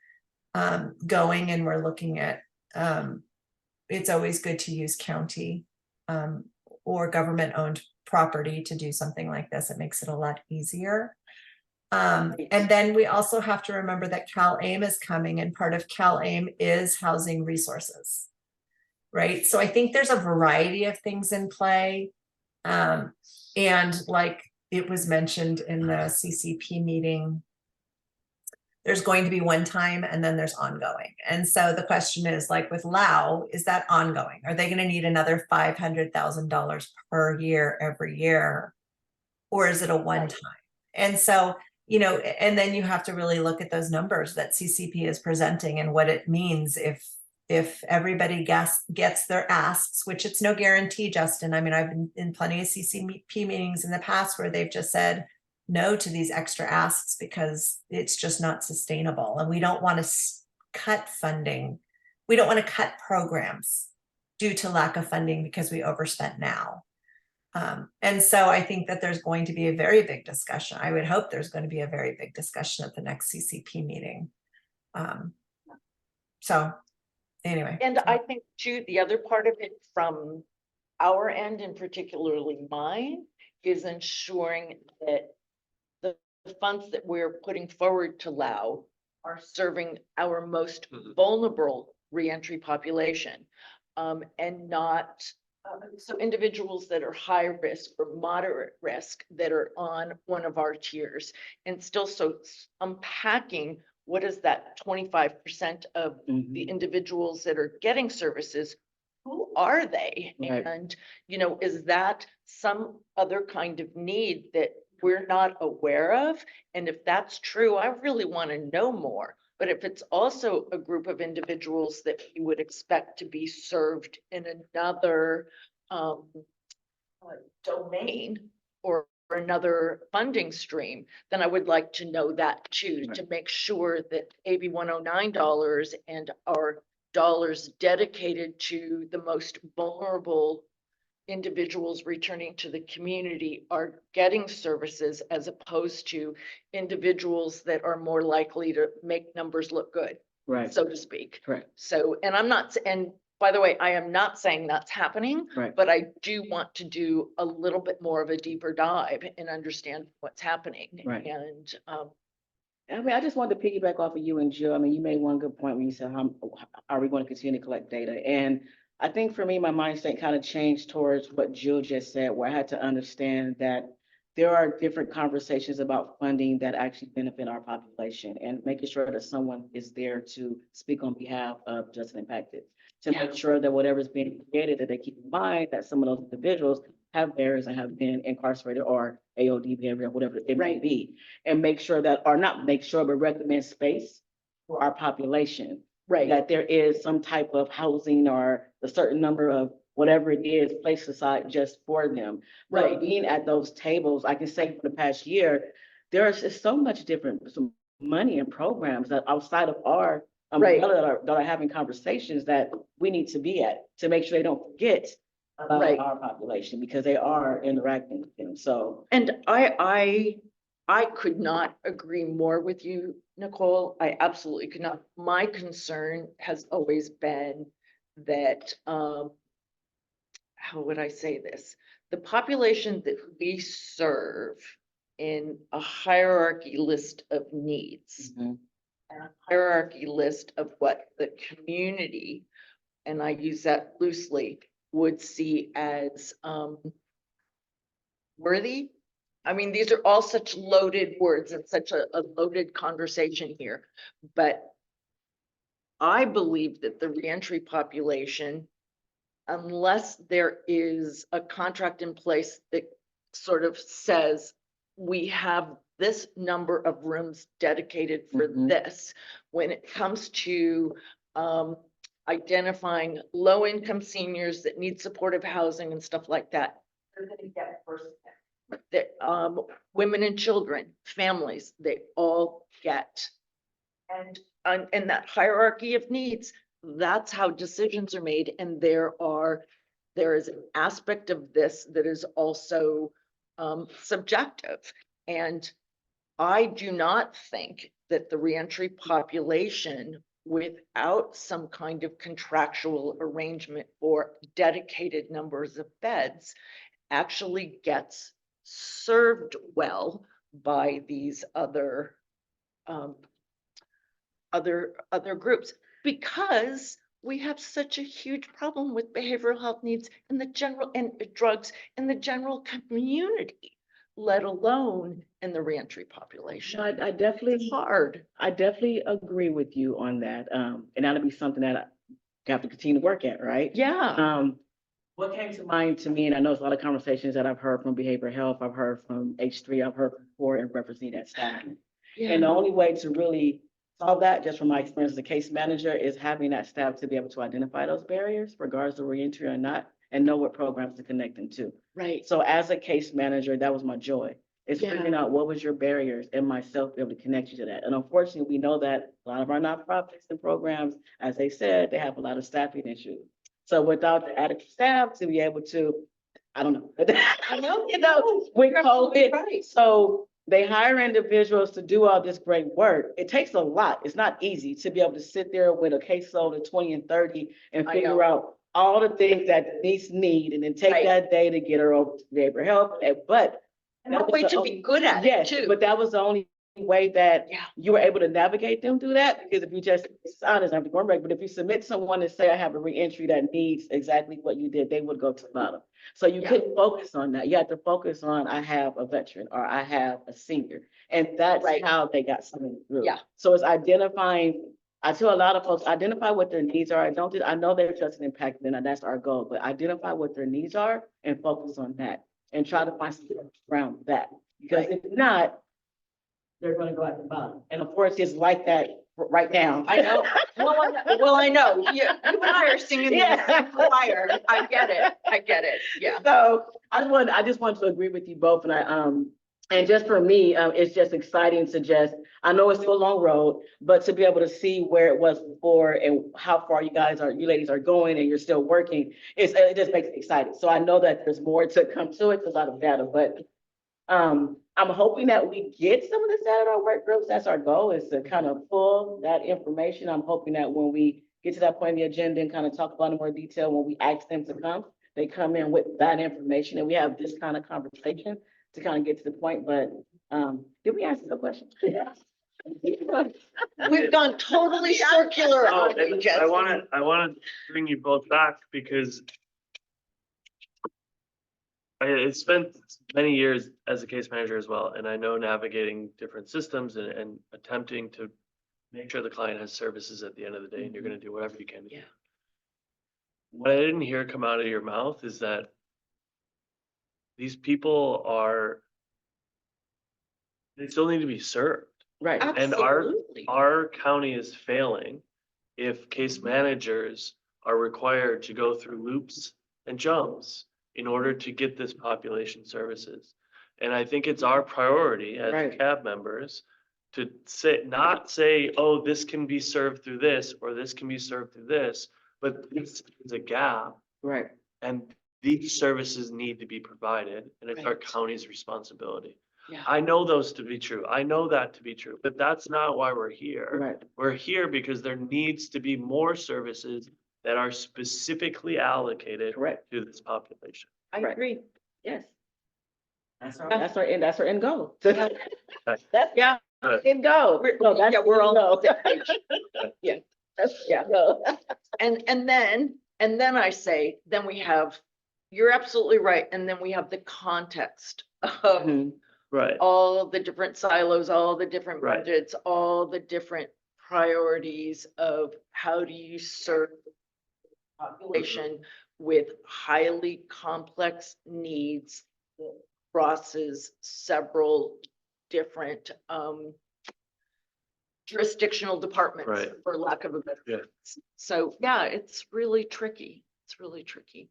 going, and we're looking at, it's always good to use county or government owned property to do something like this. It makes it a lot easier. And then we also have to remember that CalAIM is coming, and part of CalAIM is housing resources. Right. So I think there's a variety of things in play. And like it was mentioned in the CCP meeting, there's going to be one time and then there's ongoing. And so the question is, like with Lao, is that ongoing? Are they going to need another $500,000 per year every year? Or is it a one time? And so, and then you have to really look at those numbers that CCP is presenting and what it means if everybody gets their asks, which it's no guarantee, Justin. I mean, I've been in plenty of CCP meetings in the past where they've just said no to these extra asks because it's just not sustainable. And we don't want to cut funding. We don't want to cut programs due to lack of funding because we overspent now. And so I think that there's going to be a very big discussion. I would hope there's going to be a very big discussion at the next CCP meeting. So anyway. And I think too, the other part of it from our end, and particularly mine, is ensuring that the funds that we're putting forward to Lao are serving our most vulnerable reentry population, and not so individuals that are high risk or moderate risk that are on one of our tiers, and still unpacking what is that 25% of the individuals that are getting services, who are they? Right. And, is that some other kind of need that we're not aware of? And if that's true, I really want to know more. But if it's also a group of individuals that we would expect to be served in another domain or another funding stream, then I would like to know that too, to make sure that AB 109 dollars and our dollars dedicated to the most vulnerable individuals returning to the community are getting services, as opposed to individuals that are more likely to make numbers look good, Right. so to speak. Correct. So, and I'm not, and by the way, I am not saying that's happening, Right. but I do want to do a little bit more of a deeper dive and understand what's happening. Right. And, I mean, I just wanted to piggyback off of you and Jill. I mean, you made one good point when you said, how are we going to continue to collect data? And I think for me, my mindset kind of changed towards what Jill just said, where I had to understand that there are different conversations about funding that actually benefit our population, and making sure that someone is there to speak on behalf of just impacted, to make sure that whatever is being created, that they keep in mind that some of those individuals have barriers and have been incarcerated or AOD behavior, whatever it may be, and make sure that, or not make sure, but recommend space for our population. right. That there is some type of housing or a certain number of whatever it is placed aside just for them. Right. But being at those tables, I can say for the past year, there is just so much different some money and programs that outside of our umbrella that are having conversations that we need to be at to make sure they don't forget about our population, because they are interacting with them. So, And I could not agree more with you, Nicole. I absolutely could not. My concern has always been that, how would I say this? The population that we serve in a hierarchy list of needs, and a hierarchy list of what the community, and I use that loosely, would see as worthy. I mean, these are all such loaded words and such a loaded conversation here, but I believe that the reentry population, unless there is a contract in place that sort of says we have this number of rooms dedicated for Mhm. this. When it comes to identifying low-income seniors that need supportive housing and stuff like that, they're gonna get first. That, women and children, families, they all get. And that hierarchy of needs, that's how decisions are made, and there is an aspect of this that is also subjective. And I do not think that the reentry population, without some kind of contractual arrangement or dedicated numbers of beds, actually gets served well by these other groups, because we have such a huge problem with behavioral health needs in the general, and drugs in the general community, let alone in the reentry population. I definitely, It's hard. I definitely agree with you on that. And that'll be something that I have to continue to work at, right? Yeah, What came to mind to me, and I know it's a lot of conversations that I've heard from behavioral health, I've heard from H3, I've heard before in referencing that staff. And the yeah, only way to really solve that, just from my experience as a case manager, is having that staff to be able to identify those barriers, regardless of reentry or not, and know what programs to connect them to. right. So as a case manager, that was my joy. Is Yeah. figuring out what was your barriers and myself be able to connect you to that. And unfortunately, we know that a lot of our nonprofits and programs, as they said, they have a lot of staffing issues. So without the adequate staff to be able to, I don't know. I know, You know, with you're absolutely COVID, right. so they hire individuals to do all this great work. It takes a lot. It's not easy to be able to sit there with a caseload of 20 and 30 and I figure know. out all the things that Denise need, and then take Right. that day to get her over to behavioral health. But And that a was way the to be good at it yes, too. but that was the only way that Yeah. you were able to navigate them through that. Because if you just, it's honest, I'm going back, but if you submit someone and say, I have a reentry that needs exactly what you did, they would go to the bottom. So you Yeah. couldn't focus on that. You had to focus on, I have a veteran or I have a senior. And that's Right. how they got something through. Yeah. So it's identifying, I tell a lot of folks, identify what their needs are. I know they're just an impact, and that's our goal, but identify what their needs are and focus on that and try to find something around that. Because Right. if not, they're gonna go at the bottom. And of course, it's like that right now. I know. Well, I know. You and I are singing in the Yeah. same choir. I get it. Yeah. So I just want to agree with you both, and just for me, it's just exciting to I know it's still a long road, but to be able to see where it was before and how far you ladies are going, and you're still working, it just makes me excited. So I know that there's more to come to it, 'cause a lot of data, but I'm hoping that we get some of this out of our work groups. That's our goal, is to kind of pull that information. I'm hoping that when we get to that point in the agenda and kind of talk about it in more detail, when we ask them to come, they come in with that information and we have this kind of conversation to kind of get to the point. But did we answer the question? We've gone totally circular Oh, on you, and Jesse. I wanna bring you both back, because I spent many years as a case manager as well, and I know navigating different systems and attempting to make sure the client has services at the end of the day, and you're gonna do whatever you can. Yeah. What I didn't hear come out of your mouth is that these people they still need to be served. Right. And Absolutely. our county is failing if case managers are required to go through loops and jumps in order to get this population services. And I think it's our priority as Right. CAB members to not say, oh, this can be served through this, or this can be served through this, but this is a gap, Right. and these services need to be provided, and it's our Right. county's responsibility. Yeah. I know those to be true. I know that to be true, but that's not why we're here. Right. We're here because there needs to be more services that are specifically allocated Correct. to this population. I Right. agree. Yes. That's our end goal. That's Yeah. end goal. No, that's Yeah, we're all on the the same page. Yeah. That's, yeah. No. And then I say, then we have, you're absolutely right. And then we have the context of Mhm. Right. all the different silos, all the different Right. budgets, all the different priorities of how do you serve the population with highly complex needs that crosses several different, jurisdictional departments, Right. for lack of a better. Yeah. phrase. So, yeah, it's really tricky. It's really tricky.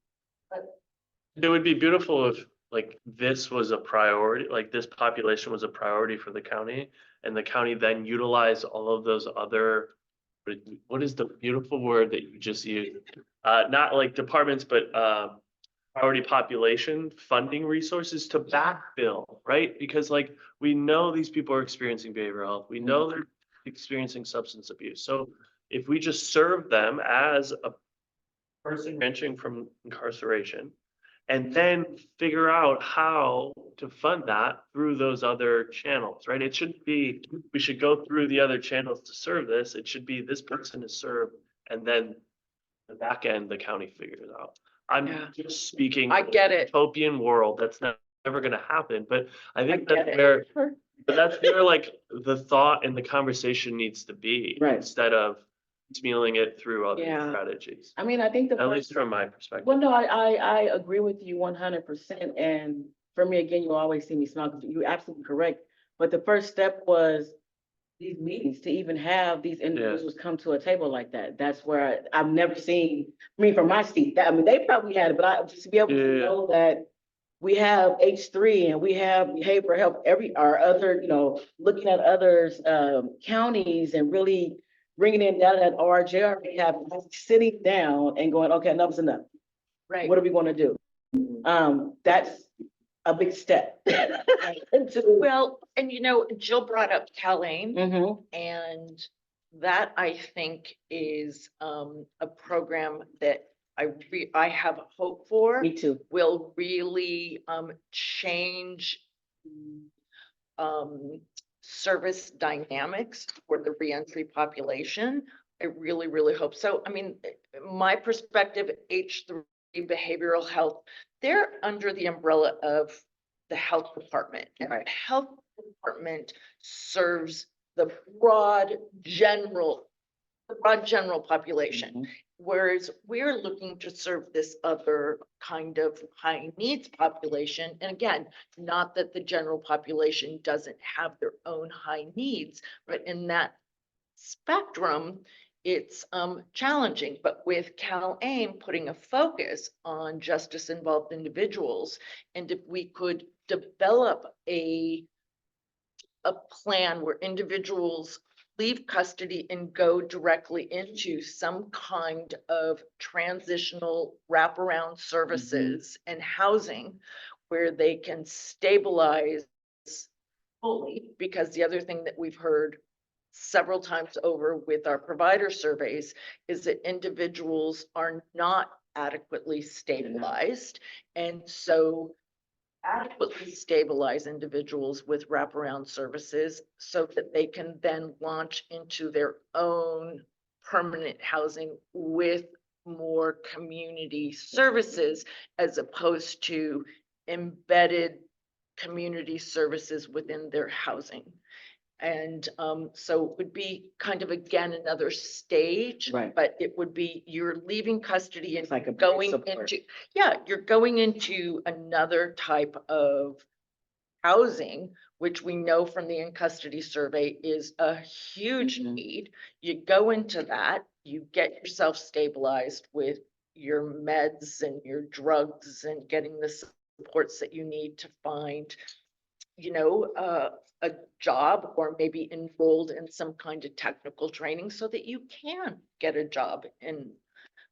It would be beautiful if like this was a priority, like this population was a priority for the county. And the county then utilized all of those other, what is the beautiful word that you just used? Not like departments, but priority population funding resources to backfill, right? Because like we know these people are experiencing behavioral health, we know they're experiencing substance abuse. So if we just serve them as a person entering from incarceration, and then figure out how to fund that through those other channels, right? It shouldn't be, we should go through the other channels to serve this. It should be this person is served, and then the back end, the county figures out. I'm Yeah. just speaking I get it. utopian world. That's never gonna happen, but I think get that's it. where, but that's where like the thought and the conversation needs to be. Right. Instead of smealing it through other Yeah. strategies, I mean, I think the at first, least from my perspective. well, no, I agree with you 100%. And for me, again, you always see me smile because you're absolutely correct. But the first step was these meetings, to even have these individuals come to a table like that. That's where I've never seen, I mean, from my seat, that, I mean, they probably had it, but I just to be able to Yeah. know that we have H3 and we have behavioral health, our other, looking at others, counties, and really bringing in down at RJR, we have sitting down and going, okay, enough's enough. Right. What are we gonna do? That's a big step. Well, and Jill brought up CalAIM, Mhm. and that I think is a program that I have hope for. Me too. Will really change service dynamics for the reentry population. I really, really hope so. I mean, my perspective, H3 behavioral health, they're under the umbrella of the health department. And the health department serves the broad general population. Mhm. Whereas we're looking to serve this other kind of high needs population. And again, not that the general population doesn't have their own high needs, but in that spectrum, it's challenging. But with CalAIM putting a focus on justice involved individuals, and if we could develop a plan where individuals leave custody and go directly into some kind of transitional wraparound services and housing where they can stabilize fully. Because the other thing that we've heard several times over with our provider surveys is that individuals are not adequately stabilized. And so adequately stabilize individuals with wraparound services so that they can then launch into their own permanent housing with more community services, as opposed to embedded community services within their housing. And so it would be kind of, again, another stage, Right. but it would be, you're leaving custody and It's like a going support. into, yeah, you're going into another type of housing, which we know from the in custody survey is a huge Mhm. need. You go into that, you get yourself stabilized with your meds and your drugs and getting the supports that you need to find a job, or maybe enrolled in some kind of technical training so that you can get a job and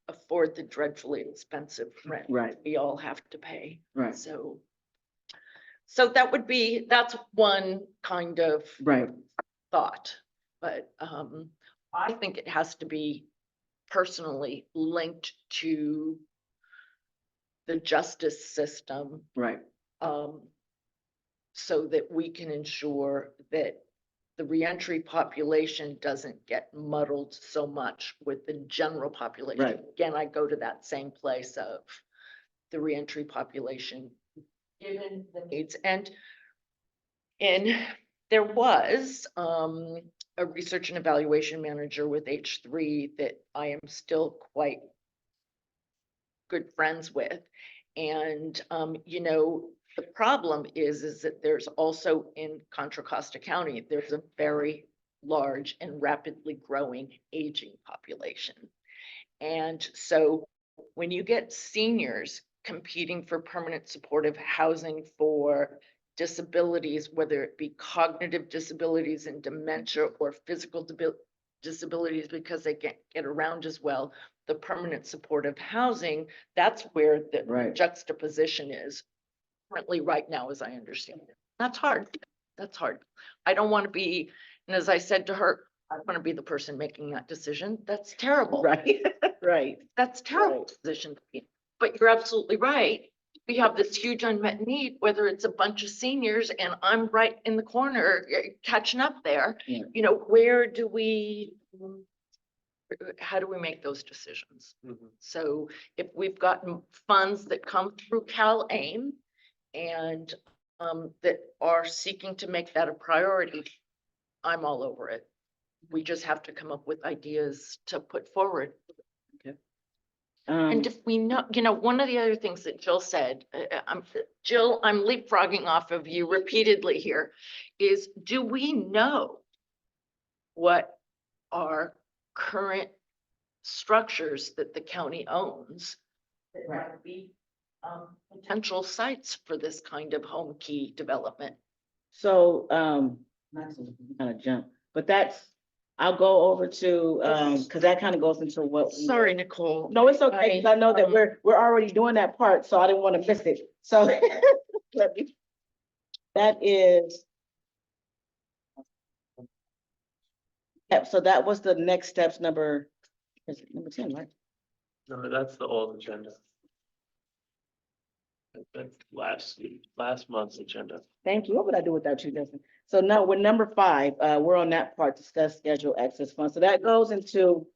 afford the dreadfully expensive rent Right. we all have to pay. Right. So that's one kind of Right. thought, but I think it has to be personally linked to the justice system, Right. so that we can ensure that the reentry population doesn't get muddled so much with the general population. Right. Again, I go to that same place of the reentry population, given the needs. And there was a research and evaluation manager with H3 that I am still quite good friends with. And, you know, the problem is that there's also in Contra Costa County, there's a very large and rapidly growing aging population. And so when you get seniors competing for permanent supportive housing for disabilities, whether it be cognitive disabilities and dementia or physical disabilities because they can't get around as well, the permanent supportive housing, that's where the Right. juxtaposition is currently right now, as I understand it. That's hard. That's hard. I don't want to be, and as I said to her, I want to be the person making that decision. That's terrible. Right, right. That's terrible Right. position to be in. But you're absolutely right. We have this huge unmet need, whether it's a bunch of seniors and I'm right in the corner catching up there. Yeah. You know, where do we, how do we make those decisions? Mhm. So if we've gotten funds that come through CalAIM and that are seeking to make that a priority, I'm all over it. We just have to come up with ideas to put forward. And if we know, you know, one of the other things that Jill said, Jill, I'm leapfrogging off of you repeatedly here, is do we know what our current structures that the county owns that might be potential sites for this kind of home key development? So, not to kind of jump, but I'll go over to, because that kind of goes into what. Sorry, Nicole. No, it's okay, 'cause I know that um, we're already doing that part, so I didn't want to miss it. So that is. Yep, so that was the next steps number, is it number 10, right? No, that's the old agenda. That's last month's agenda. Thank you. What would I do without you, Justin? So now we're number 5. We're on that part, discuss schedule access funds. So that goes into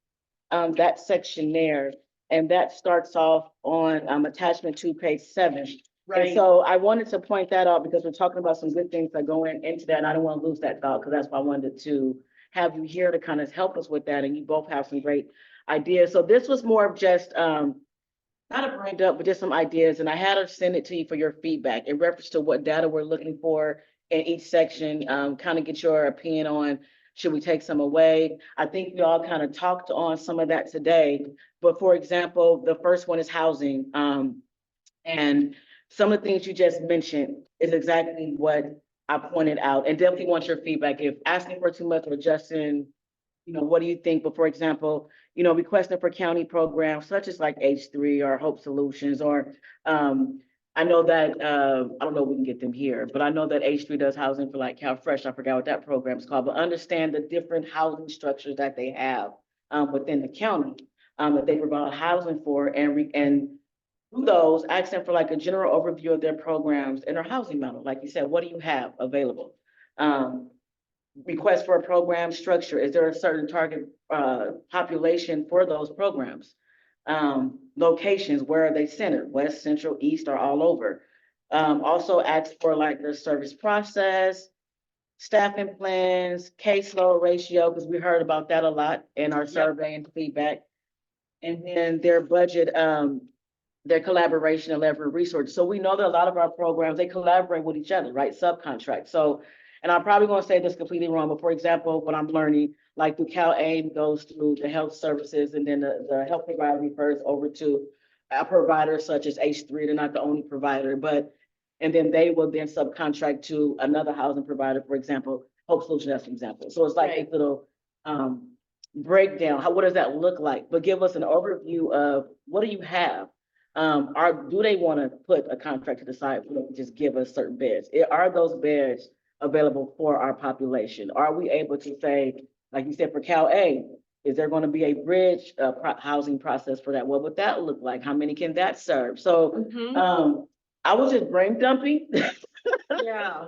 that section there. And that starts off on attachment 2, page 7. And so I wanted to point that out because we're talking about some good things that go into that. And I don't want to lose that thought because that's why I wanted to have you here to kind of help us with that. And you both have some great ideas. So this was more of just not a brain dump, but just some ideas. And I had her send it to you for your feedback in reference to what data we're looking for in each section, kind of get your opinion on, should we take some away? I think we all kind of talked on some of that today. But for example, the first one is housing. And some of the things you just mentioned is exactly what I pointed out, and definitely want your feedback. If asking for too much or Justin, you know, what do you think? But for example, you know, requesting for county programs such as like H3 or Hope Solutions, or I know that, I don't know if we can get them here, but I know that H3 does housing for like CalFresh. I forgot what that program is called, but understand the different housing structures that they have within the county that they provide housing for, and through those, ask them for like a general overview of their programs and their housing model. Like you said, what do you have available? Request for a program structure. Is there a certain target population for those programs? Locations, where are they centered? West, central, east, or all over? Also ask for like their service process, staffing plans, caseload ratio, because we heard about that a lot in our survey and feedback. And then their budget, their collaboration and level of resources. So we know that a lot of our programs, they collaborate with each other, right? Subcontract. So, and I'm probably going to say this completely wrong, but for example, what I'm learning, like through CalAIM goes through the health services, and then the health provider refers over to a provider such as H3. They're not the only provider, but, and then they will then subcontract to another housing provider, for example, Hope Solutions, that's an example. So it's like Right. a little breakdown. What does that look like? But give us an overview of what do you have? Do they want to put a contract to the side for them to just give us certain beds? Are those beds available for our population? Are we able to say, like you said, for CalA, is there going to be a bridge housing process for that? What would that look like? How many can that serve? So I was just brain dumping Yeah.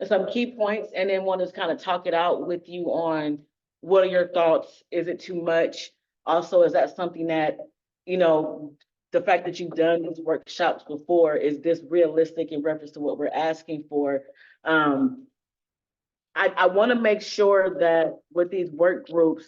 some key points, and then want to kind of talk it out with you on what are your thoughts? Is it too much? Also, is that something that, you know, the fact that you've done these workshops before, is this realistic in reference to what we're asking for? I want to make sure that with these work groups,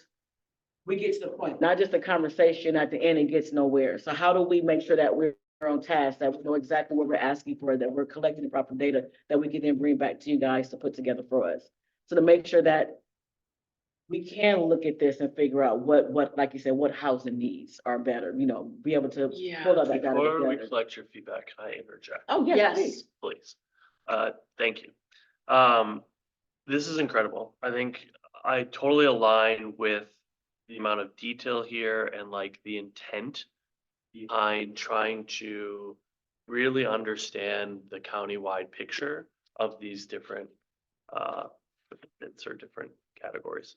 we get to the point, not just a conversation at the end and gets nowhere. So how do we make sure that we're on task, that we know exactly what we're asking for, that we're collecting the proper data that we can then bring back to you guys to put together for us? So to make sure that we can look at this and figure out what, like you said, what housing needs are better, be able to Yeah. pull up that data Before we together. collect your feedback, can I interject? Oh, yes, Yes. please. Please. Thank you. This is incredible. I think I totally align with the amount of detail here and like the intent behind trying to really understand the countywide picture of these different benefits or different categories.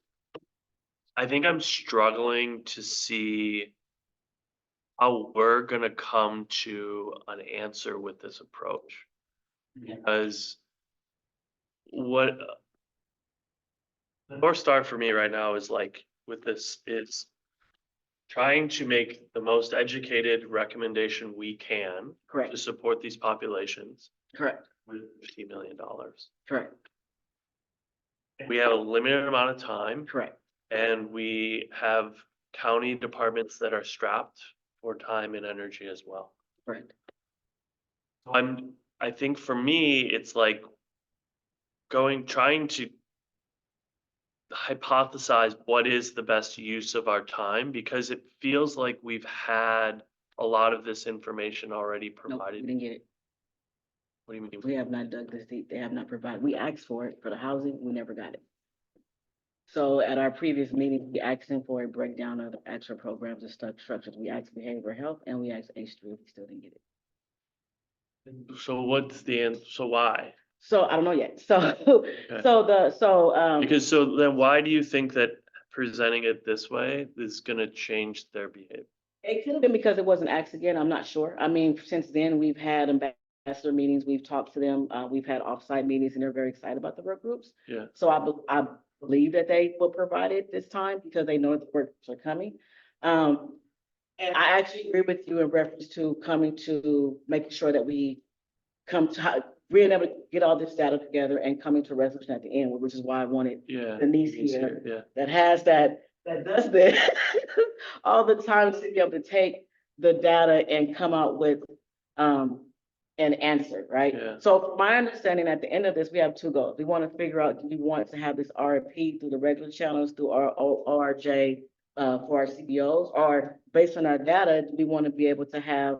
I think I'm struggling to see how we're gonna come to an answer with this approach. Because what the North Star for me right now is like with this is trying to make the most educated recommendation we can to Correct, support these populations correct, with $50 million. correct, We have a limited amount of time correct. and we have county departments that are strapped for time and energy as well. Correct. I think for me, it's like trying to hypothesize what is the best use of our time, because it feels like we've had a lot of this information already No, we provided. didn't get it. What do you mean? We have not dug this deep. They have not provided. We asked for it for the housing. We never got it. So at our previous meeting, we asked them for a breakdown of the actual programs and structures. We asked behavioral health and we asked H3. We still didn't get it. So what's the end? So why? So I don't know yet. Because so then why do you think that presenting it this way is gonna change their behavior? it could have been because it wasn't asked again. I'm not sure. I mean, since then, we've had ambassador meetings, we've talked to them, we've had offsite meetings, and they're very excited about the work groups. Yeah. So I believe that they will provide it this time because they know that the work groups are coming. And I actually agree with you in reference to coming to making sure that we come to being able to get all this data together and coming to a resolution at the end, which is why I wanted Yeah. Denise here Yeah. that has that does this all the time to be able to take the data and come out with an answer, right? Yeah. So from my understanding, at the end of this, we have two goals. We want to figure out, do we want to have this RFP through the regular channels, through our ORJ for our CBOs, or based on our data, do we want to be able to have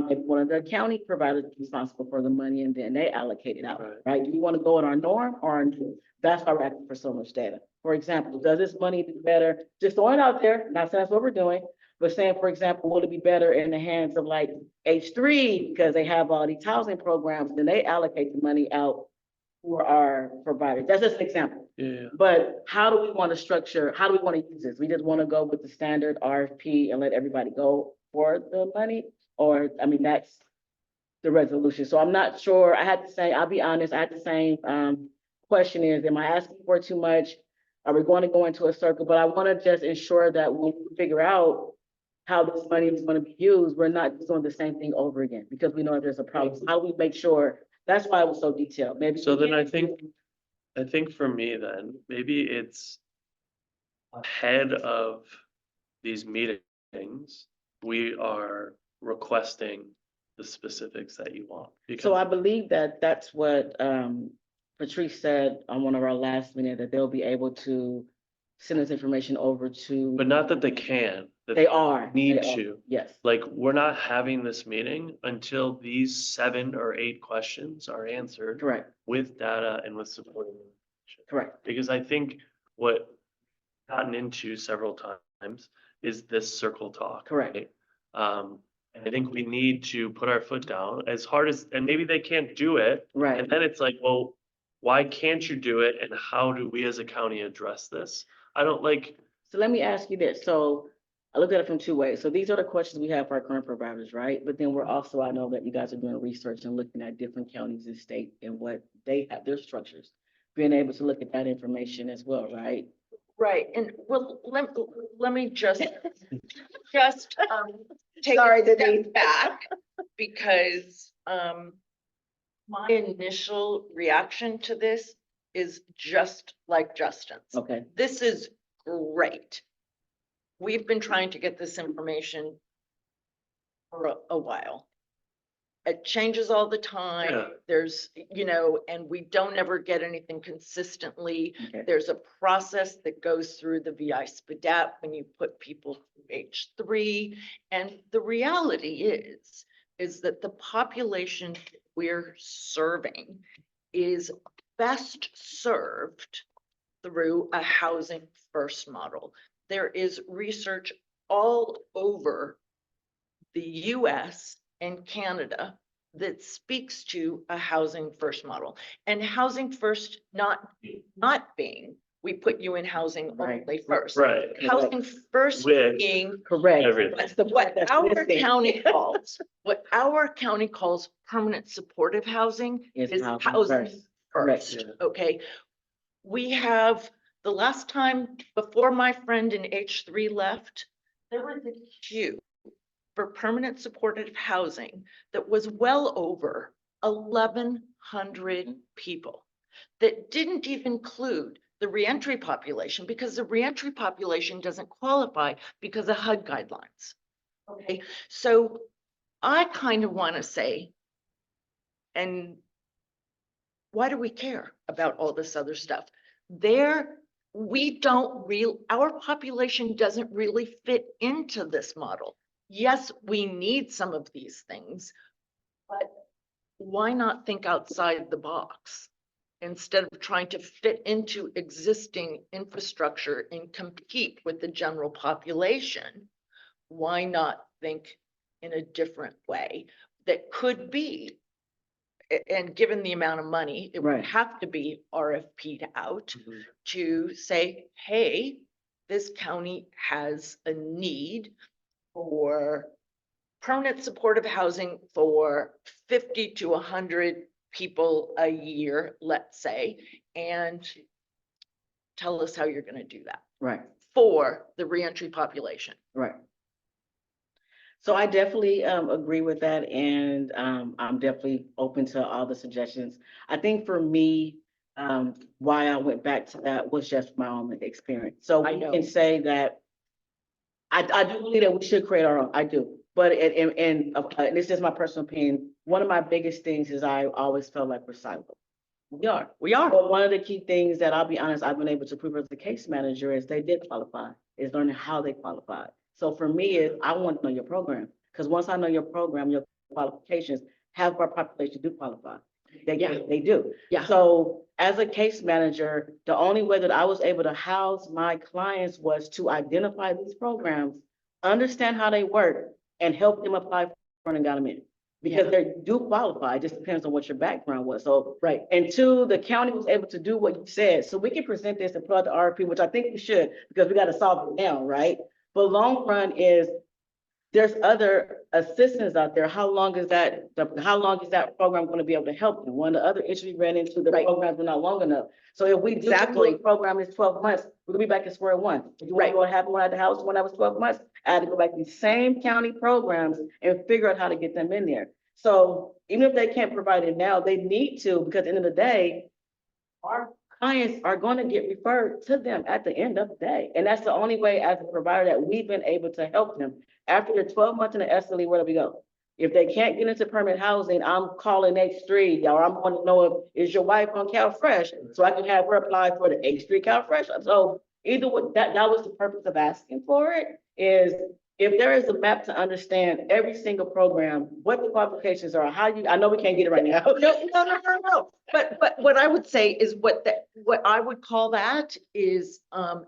if one of the county providers is responsible for the money and then they allocate it out, Right. right? Do we want to go in our norm or our new? That's why we're asking for so much data. For example, does this money be better? Just throwing it out there, not saying that's what we're doing, but saying, for example, will it be better in the hands of like H3 because they have all these housing programs, then they allocate the money out for our providers. That's just an example. Yeah. But how do we want to structure, how do we want to use this? We just want to go with the standard RFP and let everybody go for the money? Or, I mean, that's the resolution. So I'm not sure. I'll be honest, I had the same question is, am I asking for too much? Are we going to go into a circle? But I want to just ensure that when we figure out how this money is going to be used, we're not doing the same thing over again because we know if there's a problem. So how do we make sure? That's why it was so detailed. Maybe. So then I think for me then, maybe it's ahead of these meetings, we are requesting the specifics that you want. So I Because believe that that's what Patrice said on one of our last meetings, that they'll be able to send us information over to. but not that they can, that They are. need they are, to. Yes, Like, we're not having this meeting until these 7 or 8 questions are answered correct, with data and with supporting information. correct. Because I think what gotten into several times is this circle talk. Correct. Right? And I think we need to put our foot down as hard as, and maybe they can't do it. Right. And then it's like, well, why can't you do it? And how do we as a county address this? I don't like, So let me ask you this. So I looked at it from two ways. So these are the questions we have for our current providers, right? But then we're also, I know that you guys are doing research and looking at different counties and state and what they have, their structures. Being able to look at that information as well, right? Right, and well, let me just take Sorry, a step Denise. back because my initial reaction to this is just like Justin's. Okay, This is great. we've been trying to get this information for a while. It changes all the time. Yeah. There's, and we don't ever get anything consistently. Okay. There's a process that goes through the VI SPDAP when you put people through H3. And the reality is that the population we're serving is best served through a housing first model. There is research all over the US and Canada that speaks to a housing first model. And housing first not being, we put you in housing Right. only first. Right. Housing first With being Correct. everything. That's the part that's our missing. county calls permanent supportive housing Is is housing housing first. Correct. first, okay? We have, the last time before my friend in H3 left, there was a queue for permanent supportive housing that was well over 1,100 people that didn't even include the reentry population, because the reentry population doesn't qualify because of HUD guidelines. Okay, so I kind of want to say, and why do we care about all this other stuff? Our population doesn't really fit into this model. Yes, we need some of these things, but why not think outside the box? Instead of trying to fit into existing infrastructure and compete with the general population, why not think in a different way that could be, and given the amount of money, it would Right. have to be RFP'd out Mhm. to say, hey, this county has a need for permanent supportive housing for 50 to 100 people a year, let's say, and tell us how you're going to do that Right. for the reentry population. Right. So I definitely agree with that, and I'm definitely open to all the suggestions. I think for me, why I went back to that was just my own experience. So I we know. can say that I do believe that we should create our own. I do, but and this is my personal opinion. One of my biggest things is I always felt like we're siloed. We are. We are. But one of the key things that I'll be honest, I've been able to prove as a case manager is they did qualify, is learning how they qualified. So for me, I want to know your program, because once I know your program, your qualifications, half of our population do qualify. Yeah. They do. Yeah. So as a case manager, the only way that I was able to house my clients was to identify these programs, understand how they work, and help them apply for and got them in. Because they do qualify, it just depends on what your background was. So, Right. and two, the county was able to do what you said. So we can present this and put out the RFP, which I think we should, because we got to solve it now, right? But long run is, there's other assistance out there. How long is that program going to be able to help them? One of the other issues we ran into, the Right. programs were not long enough. So if we do Exactly. the program is 12 months, we're gonna be back at square one. If you want Right. to know what happened when I had the house when I was 12 months, I had to go back to the same county programs and figure out how to get them in there. So even if they can't provide it now, they need to, because at the end of the day, our clients are going to get referred to them at the end of the day. And that's the only way as a provider that we've been able to help them. After the 12 months in the SLE, where do we go? If they can't get into permanent housing, I'm calling H3, or I'm going to know is your wife on CalFresh, so I can have her apply for the H3 CalFresh. So either way, that was the purpose of asking for it, is if there is a map to understand every single program, what the qualifications are, I know we can't get it right now. No. But what I would say is what I would call that is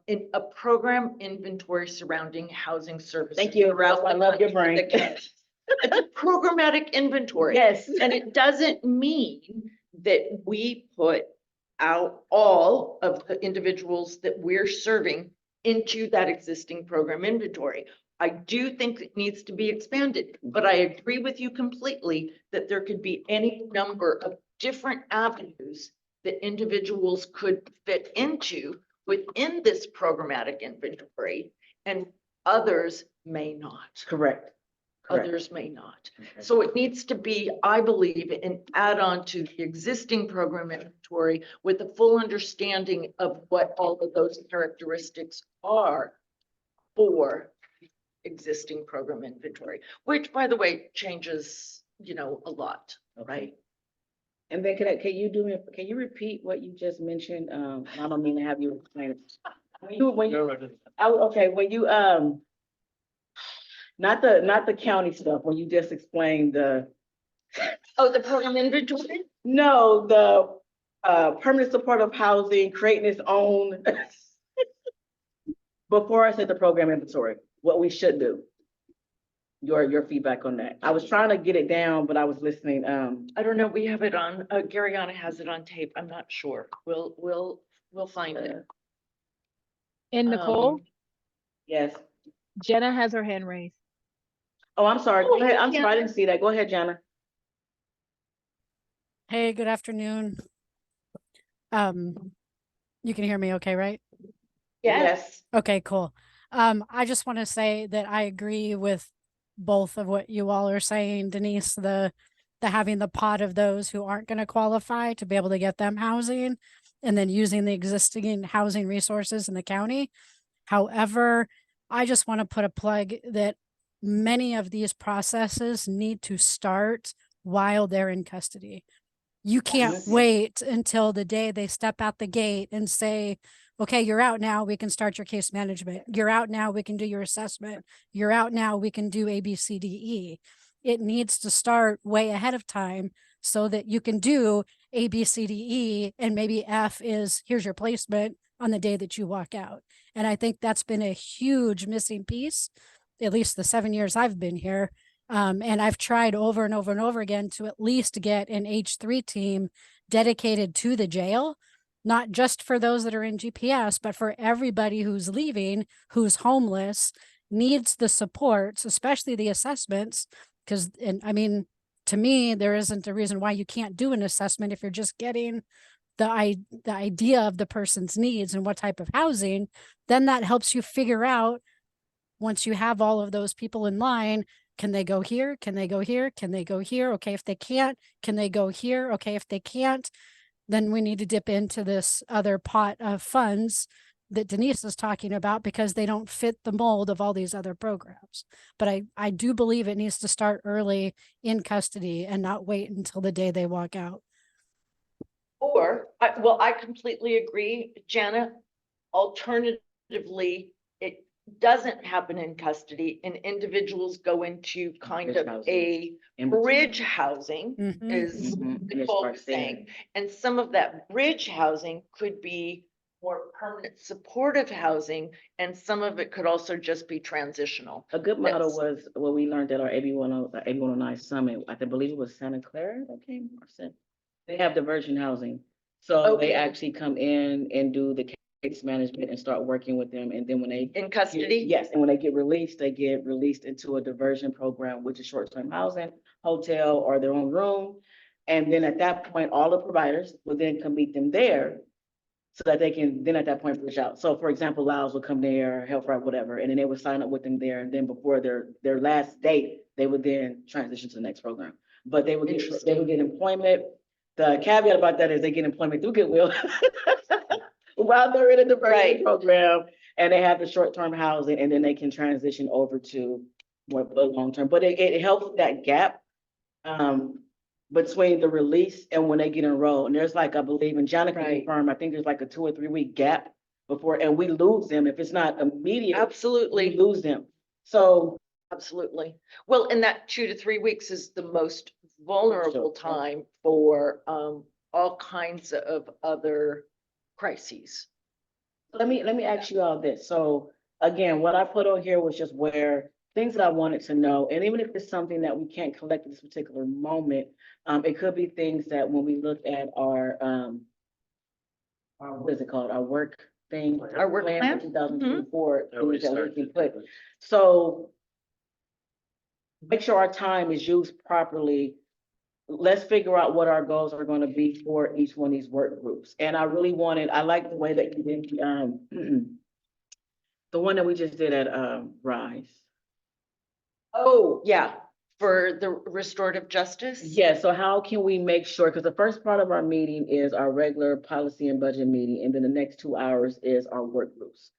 in a program inventory surrounding housing services. Thank you, Ralph. I love your brain. It's a programmatic inventory. Yes. And it doesn't mean that we put out all of the individuals that we're serving into that existing program inventory. I do think it needs to be expanded, but I agree with you completely that there could be any number of different avenues that individuals could fit into within this programmatic inventory, and others may not. Correct. Others may not. So it needs to be, I believe, an add-on to the existing program inventory with a full understanding of what all of those characteristics are. for existing program inventory, which by the way, changes, a lot, right? And then can you repeat what you just mentioned? I don't mean to have you explain it. When you, not the county stuff, when you just explained Oh, the program inventory? no, the permanent supportive housing, creating its own. Before I said the program inventory, what we should do. Your feedback on that. I was trying to get it down, but I was listening, I don't know, we have it on, Garyana has it on tape, I'm not sure, we'll find it. And Nicole, Um, yes. Jenna has her hand raised. Oh, I'm sorry. Go ahead. I'm sorry. I Jana. didn't see that. Go ahead, Jana. Hey, good afternoon. You can hear me okay, right? Yes, Okay, cool. I just want to say that I agree with both of what you all are saying, Denise, the having the pot of those who aren't going to qualify to be able to get them housing and then using the existing housing resources in the county. However, I just want to put a plug that many of these processes need to start while they're in custody. You can't Yes. wait until the day they step out the gate and say, okay, you're out now, we can start your case management. You're out now, we can do your assessment. You're out now, we can do A, B, C, D, E. It needs to start way ahead of time so that you can do A, B, C, D, E, and maybe F is here's your placement on the day that you walk out. And I think that's been a huge missing piece, at least the 7 years I've been here. And I've tried over and over and over again to at least get an H3 team dedicated to the jail, not just for those that are in GPS, but for everybody who's leaving, who's homeless, needs the supports, especially the assessments. Because, and I mean, to me, there isn't a reason why you can't do an assessment if you're just getting the idea of the person's needs and what type of housing. Then that helps you figure out, once you have all of those people in line, can they go here? Can they go here? Can they go here? Okay, if they can't, can they go here? Okay, if they can't, then we need to dip into this other pot of funds that Denise is talking about because they don't fit the mold of all these other programs. But I do believe it needs to start early in custody and not wait until the day they walk out. I completely agree, Jana. Alternatively, it doesn't happen in custody and individuals go into kind Bridge of housing. a In between. bridge housing Mhm. is Mhm. And it Nicole starts was there. saying. And some of that bridge housing could be more permanent supportive housing, and some of it could also just be transitional. A good model That's- was what we learned at our AB 109 summit. I believe it was Santa Clara that came. They have diversion housing. So they Okay. actually come in and do the case management and start working with them. And then when they In custody? yes, and when they get released into a diversion program, which is short-term housing, hotel, or their own room. And then at that point, all the providers will then come meet them there so that they can then at that point push out. So for example, Laos will come there, Health Right, whatever, and then they would sign up with them there. And then before their last date, they would then transition to the next program. But they would get employment. The caveat about that is they get employment through Goodwill while they're in a diversion Right. program, and they have the short-term housing, and then they can transition over to more long-term. But it helps that gap between the release and when they get enrolled. And there's like, I believe, and Johnny can Right. confirm, I think there's like a 2 or 3 week gap before, and we lose them. If it's not immediate, we Absolutely. lose them. So Absolutely. Well, and that 2 to 3 weeks is the most vulnerable Sure. time for all kinds of other crises. let me ask you all this. So again, what I put on here was just where things that I wanted to know, and even if it's something that we can't collect at this particular moment, it could be things that when we look at our what is it called? Our work thing. Our work plan? 2024, Yeah, we things that we start can to- put. So make sure our time is used properly. Let's figure out what our goals are going to be for each one of these work groups. And I really I like the way that you did the one that we just did at Rise. Oh, yeah, for the restorative justice? Yeah, so how can we make sure, because the first part of our meeting is our regular policy and budget meeting, and then the next 2 hours is our work groups.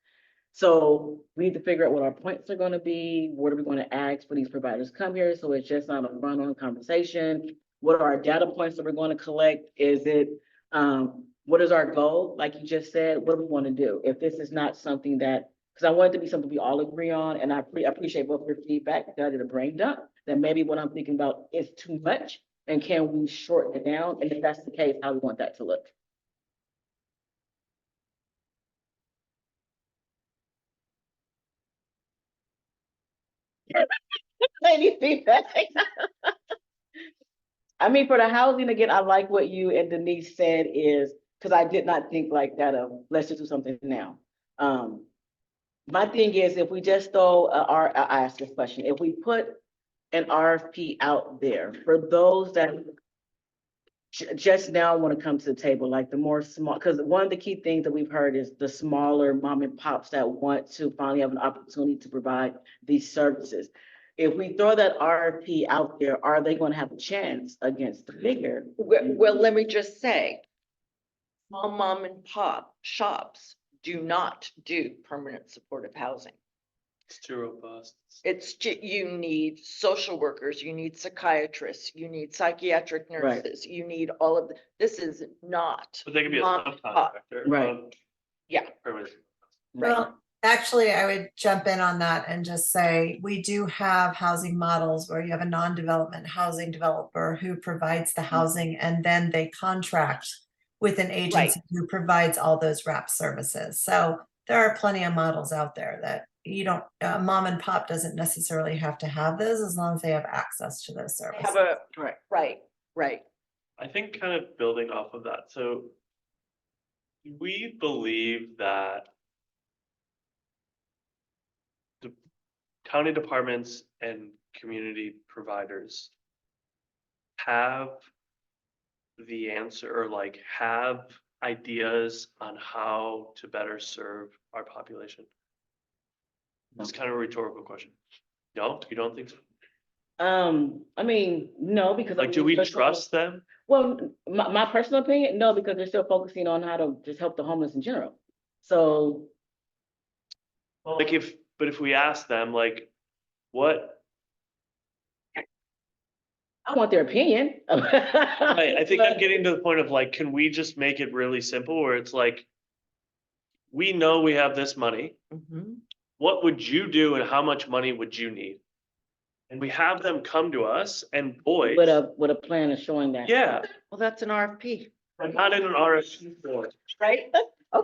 So we need to figure out what our points are gonna be, what are we gonna ask for these providers to come here, so it's just not a run-on conversation. What are our data points that we're gonna collect? Is it, what is our goal? Like you just said, what do we wanna do? If this is not something that, because I want it to be something we all agree on, and I appreciate both your feedback, because I did a brain dump, that maybe what I'm thinking about is too much, and can we shorten it down? And if that's the case, how we want that to look? Any feedback? I mean, for the housing, again, I like what you and Denise said is, because I did not think like that of, let's just do something now. My thing is, if we just throw, I asked this question, if we put an RFP out there for those that just now want to come to the table, like the more small, because one of the key things that we've heard is the smaller mom and pops that want to finally have an opportunity to provide these services. If we throw that RFP out there, are they going to have a chance against the bigger? Well, let me just say, small mom and pop shops do not do permanent supportive housing. It's too robust. It's, you need social workers, you need psychiatrists, you need psychiatric Right. nurses, you need all of, this is not. But they could be a mom and pop. subcontractor. Right. of Yeah. permanent. Well, actually, I would jump in on that and just say, we do have housing models where you have a non-development housing developer who provides the housing and then they contract with an agency who provides all those wrap services. So there are plenty of models out there that you don't, mom and pop doesn't necessarily have to have those as long as they have access to those services. Have a, Correct. right. I think kind of building off of that, so we believe that the county departments and community providers have the answer, or like have ideas on how to better serve our population. It's kind of a rhetorical question. No, you don't think so? I mean, no, because. Like, do we trust them? Well, my personal opinion, no, because they're still focusing on how to just help the homeless in general. So, Like but if we ask them, like, what, I want their opinion. I think I'm getting to the point of like, can we just make it really simple where it's like, we know we have this money. Mhm. What would you do and how much money would you need? And we have them come to us, and boys, With a plan of showing that. yeah, Well, that's an RFP, but not in an RFP form. right?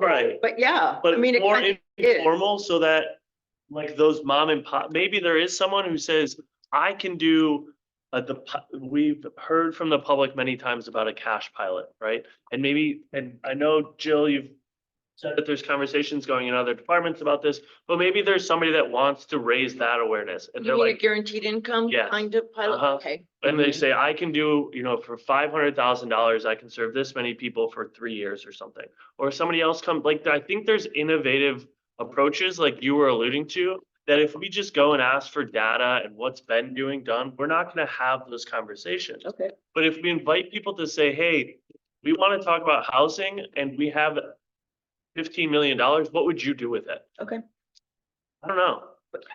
Right. But yeah, But I mean, it's it more kind of is. informal so that like those mom and pop, maybe there is someone who says, I can do we've heard from the public many times about a cash pilot, right? And maybe, and I know Jill, you've said that there's conversations going in other departments about this, but maybe there's somebody that wants to raise that awareness and You they're mean a like, guaranteed income Yes. kind of pilot? Uh-huh. Okay. and they say, I can do, for $500,000, I can serve this many people for 3 years or something. Or somebody else come, like, I think there's innovative approaches like you were alluding to, that if we just go and ask for data and what's been done, we're not gonna have those conversations. Okay. But if we invite people to say, hey, we want to talk about housing and we have $15 million, what would you do with it? Okay. I don't know.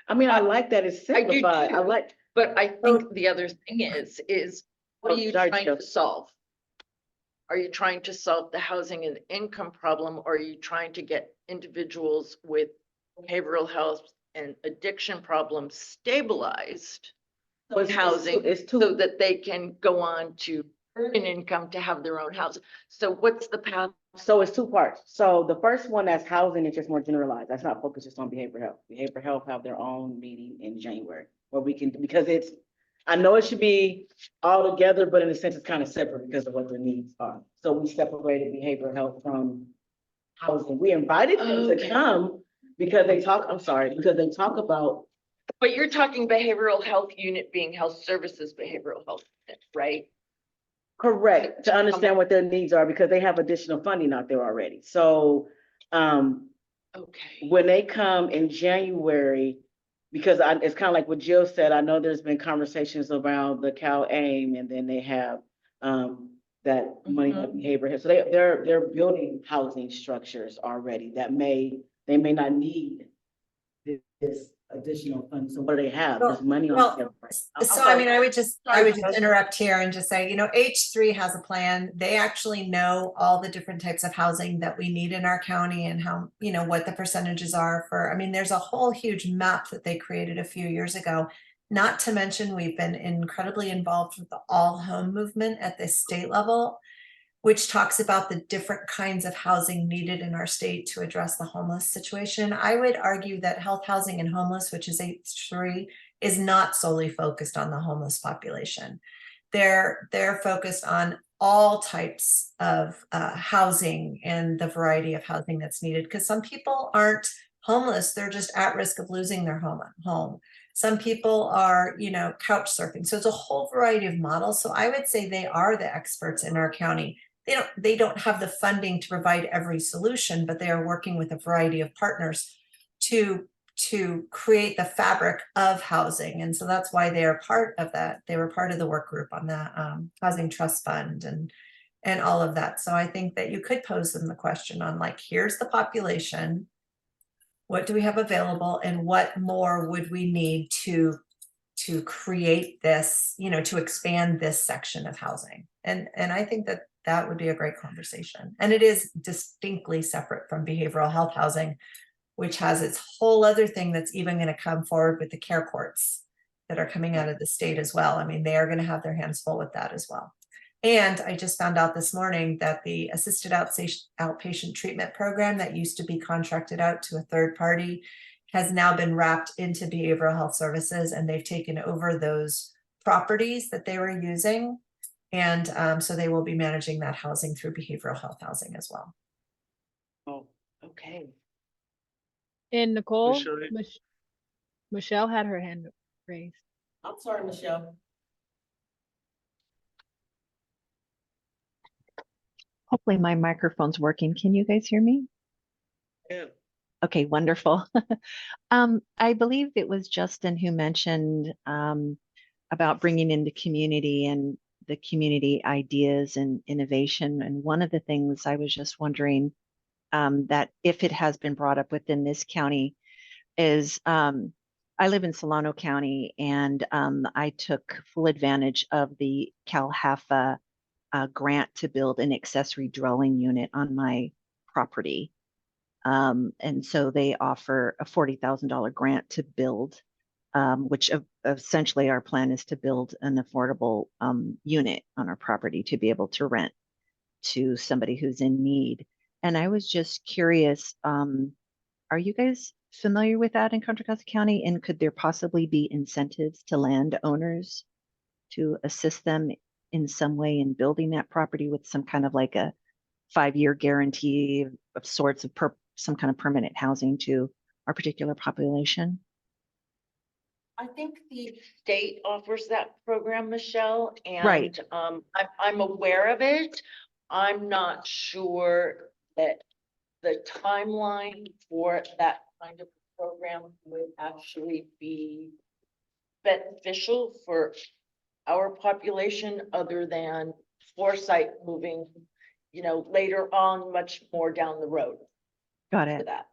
I mean, I like that it's I do simplified. I too. like, But I think the other thing is what Oh, are you sorry, trying Jill. to solve? Are you trying to solve the housing and income problem? Or are you trying to get individuals with behavioral health and addiction problems stabilized with housing it's so two, that they can go on to earn an income to have their own house? So what's the path? so it's two parts. So the first one, that's housing, is just more generalized. That's not focused just on behavioral health. Behavioral health have their own meeting in January where we can, because it's, I know it should be all together, but in a sense, it's kind of separate because of what their needs are. So we separated behavioral health from housing. We invited them to Okay. come because they talk about, But you're talking behavioral health unit being health services behavioral health, unit, right? correct, to understand what their needs are because they have additional funding out there already. So, Okay. when they come in January, because it's kind of like what Jill said, I know there's been conversations around the Cal AIM, and then they have that money for behavior health. So they're building housing structures already that they may not need this additional funding? So what do they have? Well- There's money on. well, the table. So I mean, I would just Sorry. interrupt here and just say, H3 has a plan. They actually know all the different types of housing that we need in our county and how, what the percentages are for, I mean, there's a whole huge map that they created a few years ago. Not to mention, we've been incredibly involved with the all home movement at the state level, which talks about the different kinds of housing needed in our state to address the homeless situation. I would argue that health housing and homeless, which is H3, is not solely focused on the homeless population. They're focused on all types of housing and the variety of housing that's needed, because some people aren't homeless, they're just at risk of losing their home. Some people are, couch surfing. So it's a whole variety of models. So I would say they are the experts in our county. They don't have the funding to provide every solution, but they are working with a variety of partners to create the fabric of housing. And so that's why they are part of that. They were part of the work group on that housing trust fund and all of that. So I think that you could pose them the question on, like, here's the population, what do we have available, and what more would we need to create this, to expand this section of housing. And I think that would be a great conversation. And it is distinctly separate from behavioral health housing, which has its whole other thing that's even going to come forward with the care courts that are coming out of the state as well. I mean, they are going to have their hands full with that as well. And I just found out this morning that the assisted outpatient treatment program that used to be contracted out to a third party has now been wrapped into behavioral health services, and they've taken over those properties that they were using. And so they will be managing that housing through behavioral health housing as well. Oh, okay. And Nicole, Michelle- Michelle had her hand raised. I'm sorry, Michelle. Hopefully my microphone's working. Can you guys hear me? Yeah. Okay, wonderful. I believe it was Justin who mentioned about bringing in the community and the community ideas and innovation. And one of the things I was just wondering that if it has been brought up within this county is I live in Solano County, and I took full advantage of the CalHAFA grant to build an accessory dwelling unit on my property. And so they offer a $40,000 grant to build, which essentially our plan is to build an affordable unit on our property to be able to rent to somebody who's in need. And I was just curious, are you guys familiar with that in Contra Costa County? And could there possibly be incentives to landowners to assist them in some way in building that property with some kind of like a 5-year guarantee of sorts of some kind of permanent housing to our particular population? I think the state offers that program, Michelle, Right. and I'm aware of it. I'm not sure that the timeline for that kind of program would actually be beneficial for our population, other than foresight moving, later on, much more down the road Got for it. that.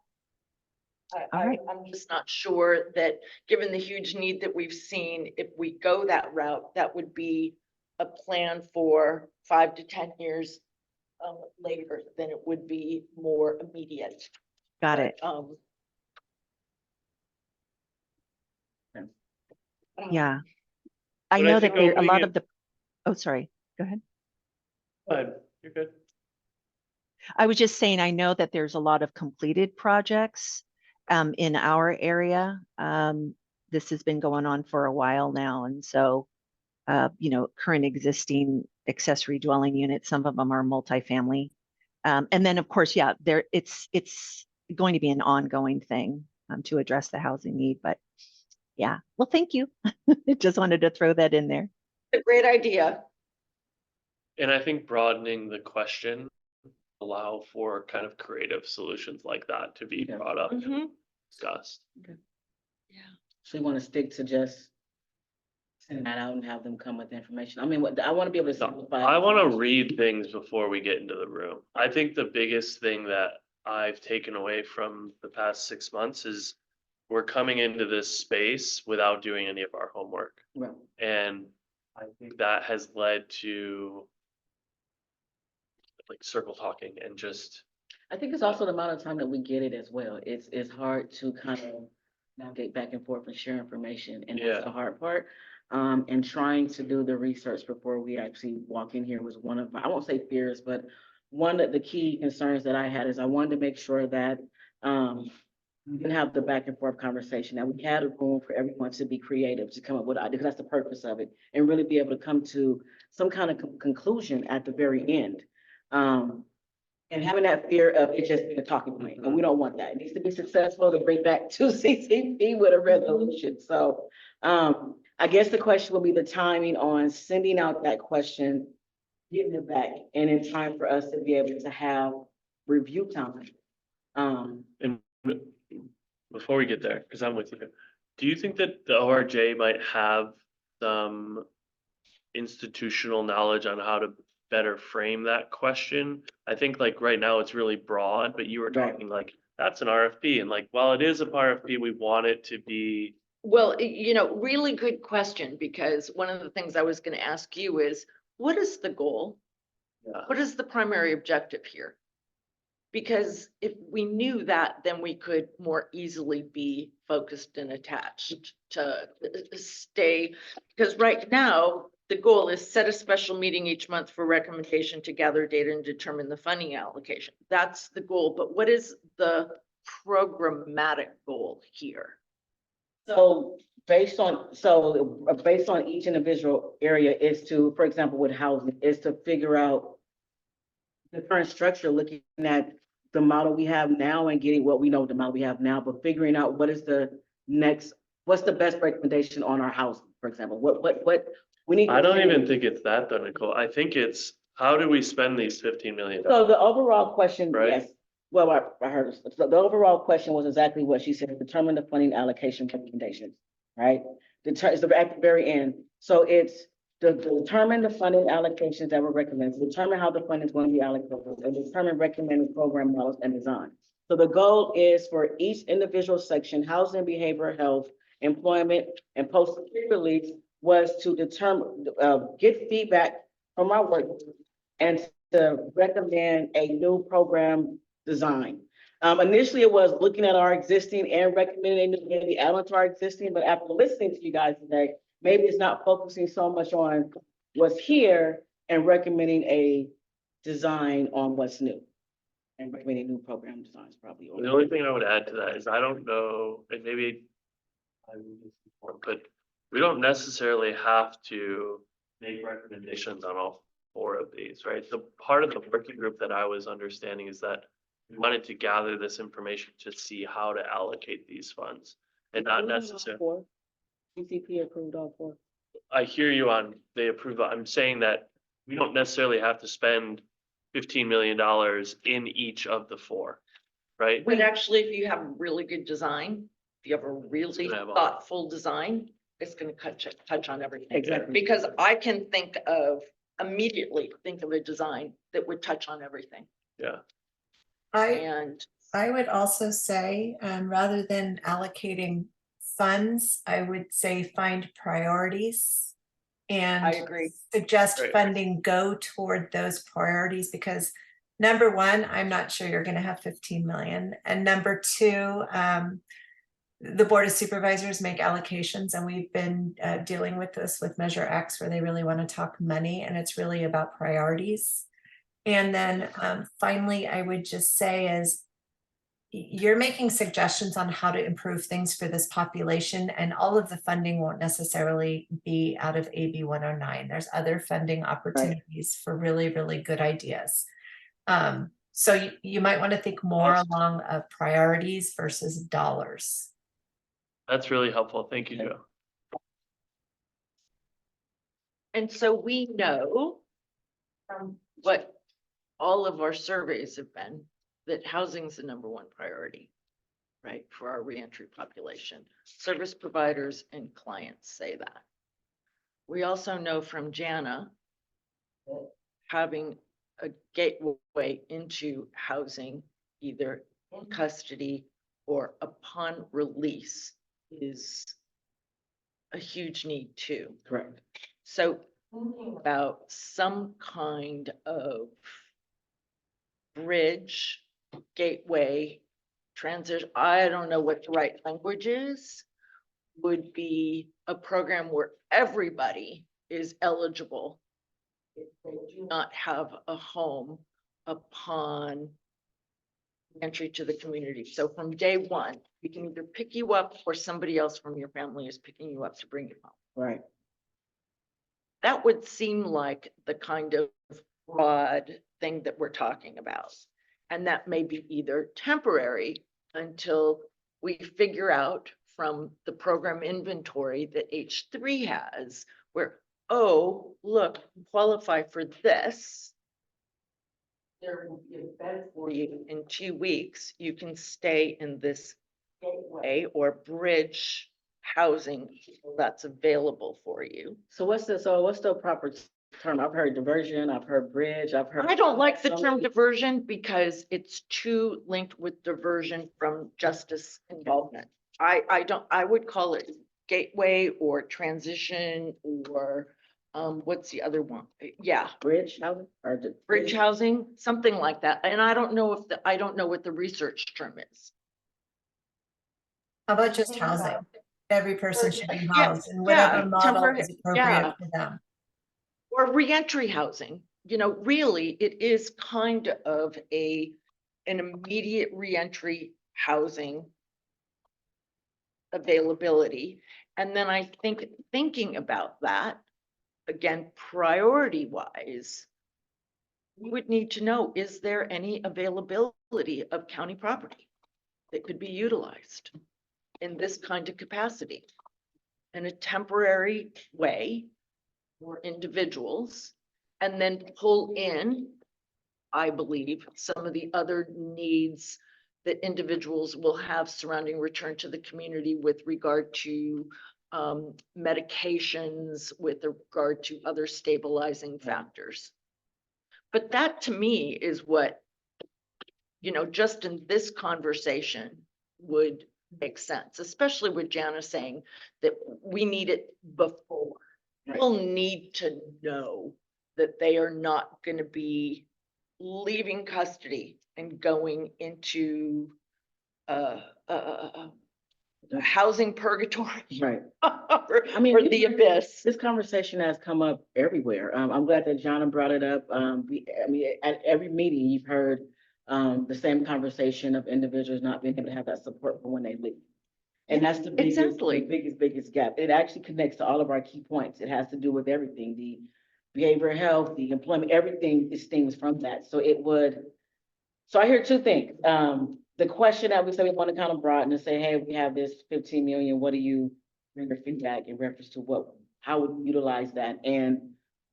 All right. I'm just not sure that, given the huge need that we've seen, if we go that route, that would be a plan for 5 to 10 years later than it would be more immediate. Got it. Yeah. I But I know think that there a opening lot it- of the, oh, sorry, go ahead. You're good. I was just saying, I know that there's a lot of completed projects in our area. This has been going on for a while now. And so, current existing accessory dwelling units, some of them are multifamily. And then of course, yeah, it's going to be an ongoing thing to address the housing need, but yeah, well, thank you. Just wanted to throw that in there. A great idea. And I think broadening the question allow for kind of creative solutions like that to be Yeah. brought up and Mhm. discussed. So you want to stick to just send that out and have them come with information? I mean, I want to be able to No, simplify. I want to read things before we get into the room. I think the biggest thing that I've taken away from the past 6 months is we're coming into this space without doing any of our homework. Right. And I think that has led to like circle talking and just, I think it's also the amount of time that we get it as well. It's hard to kind of navigate back and forth and share information, and that's Yeah. the hard part. And trying to do the research before we actually walk in here was one of, I won't say fears, but one of the key concerns that I had is I wanted to make sure that we didn't have the back and forth conversation, that we had a room for everyone to be creative, to come up with ideas, because that's the purpose of it, and really be able to come to some kind of conclusion at the very end. And having that fear of it just being a talking point, and we don't want that. It needs to be successful to bring back to CCP with a resolution. So, I guess the question will be the timing on sending out that question, getting it back, and in time for us to be able to have review time. and before we get there, because I'm with you, do you think that the ORJ might have some institutional knowledge on how to better frame that question? I think like right now it's really broad, but you were Right. talking like, that's an RFP, and like, while it is a RFP, we want it to be. Well, you know, really good question, because one of the things I was gonna ask you is, what is the goal? Yeah. What is the primary objective here? Because if we knew that, then we could more easily be focused and attached to stay. Because right now, the goal is set a special meeting each month for recommendation to gather data and determine the funding allocation. That's the goal, but what is the programmatic goal here? So based on each individual area is to, for example, with housing, is to figure out the current structure, looking at the model we have now and getting what we know the model we have now, but figuring out what is the next, what's the best recommendation on our housing, for example, what we need. I don't even think it's that though, Nicole. I think it's, how do we spend these 15 million? So the overall question, Right. yes, well, I heard, so the overall question was exactly what she said, determine the funding allocation recommendations, right? It's at the very end, so it's to determine the funding allocations that were recommended, determine how the funding is going to be allocated, and determine recommended program models and design. So the goal is for each individual section, housing, behavioral health, employment, and post-security release, was to determine, get feedback from our work and to recommend a new program design. Initially, it was looking at our existing and recommending a new, maybe add on to our existing, but after listening to you guys today, maybe it's not focusing so much on what's here and recommending a design on what's new. And recommending new program designs probably. The only thing I would add to that is I don't know, and maybe but we don't necessarily have to make recommendations on all 4 of these, right? The part of the working group that I was understanding is that we wanted to gather this information to see how to allocate these funds and not necessarily. CCP approved all 4. I hear you on the approval. I'm saying that we don't necessarily have to spend $15 million in each of the 4, right? But actually, if you have a really good design, if you have a really gonna have all- thoughtful design, it's gonna touch on everything. Exactly. Because I can immediately think of a design that would touch on everything. Yeah. And I would also say, rather than allocating funds, I would say find priorities. And I agree. suggest Right. funding go toward those priorities, because number one, I'm not sure you're gonna have 15 million. And number two, the Board of Supervisors make allocations, and we've been dealing with this with Measure X, where they really want to talk money, and it's really about priorities. And then finally, I would just say is, you're making suggestions on how to improve things for this population, and all of the funding won't necessarily be out of AB 109. There's other funding opportunities for really, really good ideas. So you might want to think more Awesome. along of priorities versus dollars. That's really helpful. Thank you, Joe. And so we know from what all of our surveys have been, that housing's the number 1 priority, right, for our reentry population. Service providers and clients say that. We also know from Jana that having a gateway into housing, either in custody or upon release is a huge need too. Correct. So thinking about some kind of bridge, gateway, transition, I don't know what the right language is, would be a program where everybody is eligible if they do not have a home upon entry to the community. So from day one, we can either pick you up or somebody else from your family is picking you up to bring you home. Right. That would seem like the kind of broad thing that we're talking about. And that may be either temporary until we figure out from the program inventory that H3 has, where, oh, look, you qualify for this. There will be a bed for you in 2 weeks. You can stay in this gateway or bridge housing that's available for you. So what's the proper term? I've heard diversion, I've heard bridge, I've heard. I don't like the term Some- diversion because it's too linked with diversion from justice involvement. I would call it gateway or transition or, what's the other one? Yeah, Bridge housing or the. bridge housing, something like that. And I don't know what the research term is. How about just housing? Every person should be Yeah, housed in whatever yeah, model temporary- is appropriate yeah. for them. Or reentry housing, really, it is kind of an immediate reentry housing availability. And then I think, thinking about that, again, priority wise, we would need to know, is there any availability of county property that could be utilized in this kind of capacity in a temporary way for individuals, and then pull in, I believe, some of the other needs that individuals will have surrounding return to the community with regard to medications, with regard to other stabilizing factors. But that to me is what, just in this conversation would make sense, especially with Janice saying that we need it before. People need to know that they are not going to be leaving custody and going into a housing purgatory Right. or, I mean, or the abyss. This conversation has come up everywhere. I'm glad that Jonna brought it up. At every meeting, you've heard the same conversation of individuals not being able to have that support for when they leave. And that's the biggest, Exactly. biggest gap. It actually connects to all of our key points. It has to do with everything, the behavioral health, the employment, everything is things from that. So I hear two things. The question that we said we want to kind of broaden and say, hey, we have this 15 million, what do you bring your feedback in reference to how would you utilize that? And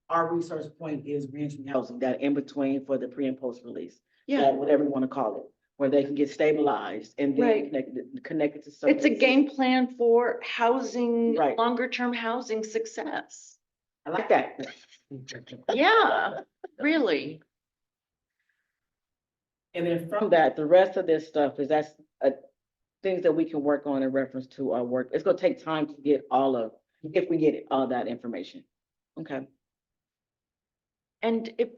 our resource point is reentry housing, that in between for the pre and post release. Yeah, Whatever you want to call it, where they can get stabilized and then Right. connected to. it's a services. game plan for housing, Right. longer term housing success. I like that. Yeah, really. And then from that, the rest of this stuff is things that we can work on in reference to our work. It's gonna take time to get if we get it, all that information. Okay. And if,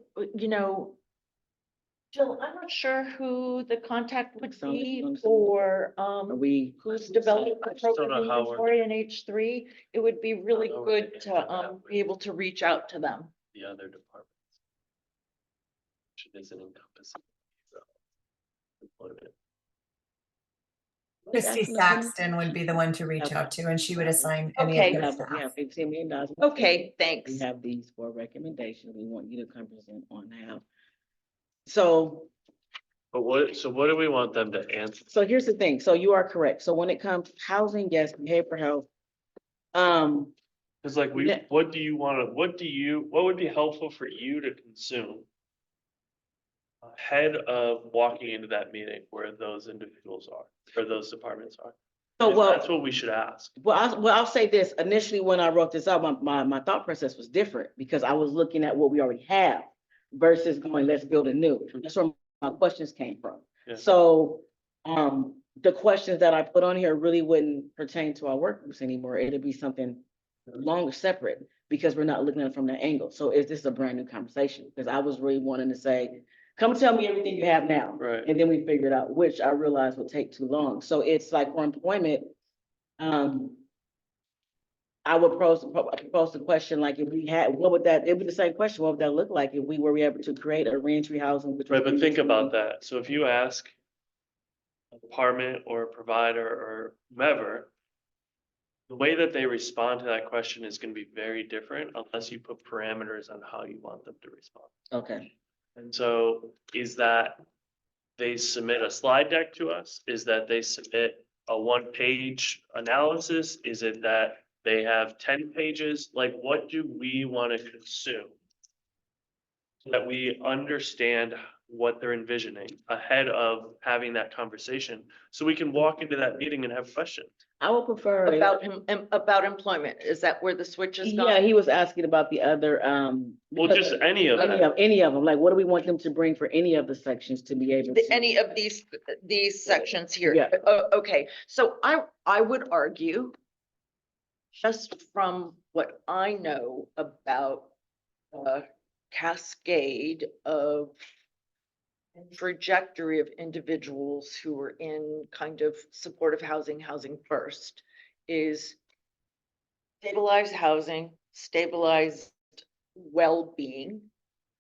Jill, I'm not sure who the contact would Sounds- be sounds- for, Are we, who's developing I the just don't program know how we're- inventory in H3. It would be really know where good they to, get that be able to reach out to them. The other departments. Which isn't encompassing. Employment. Christy Saxton would be the one to reach out to, and she would assign any Okay. of the we staff. have $15 million. Okay, thanks. We have these for recommendations. We want you to come present on how. So But what do we want them to answer? here's the thing. So you are correct. So when it comes to housing, yes, behavioral health. Cause like Yeah. what would be helpful for you to consume? Ahead of walking into that meeting where those individuals are, or those departments are. So, Because well- that's what we should ask. I'll say this. Initially, when I wrote this out, my thought process was different because I was looking at what we already have versus going, let's build a new. That's where my questions came from. Yeah. So, the questions that I put on here really wouldn't pertain to our work groups anymore. It'd be something longer, separate, because we're not looking at it from that angle. So is this a brand new conversation? Because I was really wanting to say, come tell me everything you have now. Right. And then we figure it out, which I realized would take too long. So it's like for employment, I would propose the question, like, if we had, what would that, it would be the same question, what would that look like if we were able to create a reentry housing? which Right, would but be think about between- that. So if you ask a department or a provider or whomever, the way that they respond to that question is gonna be very different unless you put parameters on how you want them to respond. Okay, And so is that they submit a slide deck to us? Is that they submit a one-page analysis? Is it that they have 10 pages? Like, what do we want to consume? So that we understand what they're envisioning ahead of having that conversation, so we can walk into that meeting and have questions. I would prefer. About him, about employment, is that where the switch is Yeah, gone? he was asking about the other, Well, because just any of that. any of them, like, what do we want them to bring for any of the sections to be able to? Any of these sections here? Yeah. Okay, so I would argue, just from what I know about a cascade of trajectory of individuals who are in kind of supportive housing, housing first, is stabilized housing, stabilized well-being,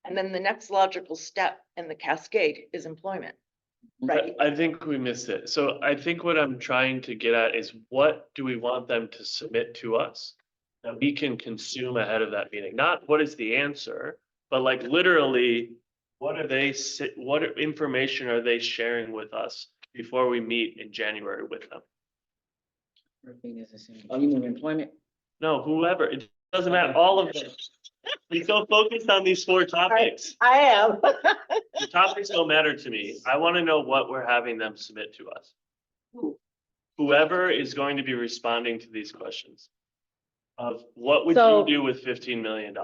and then the next logical step in the cascade is employment, right? I think we missed it. So I think what I'm trying to get at is, what do we want them to submit to us that we can consume ahead of that meeting? Not what is the answer, but like literally, what are they, what information are they sharing with us before we meet in January with them? Oh, you mean employment? No, whoever, it doesn't matter, all of them. We so focused on these 4 topics. I am. The topics don't matter to me. I want to know what we're having them submit to us. Whoever is going to be responding to these questions. Of what would you So- do with $15 million,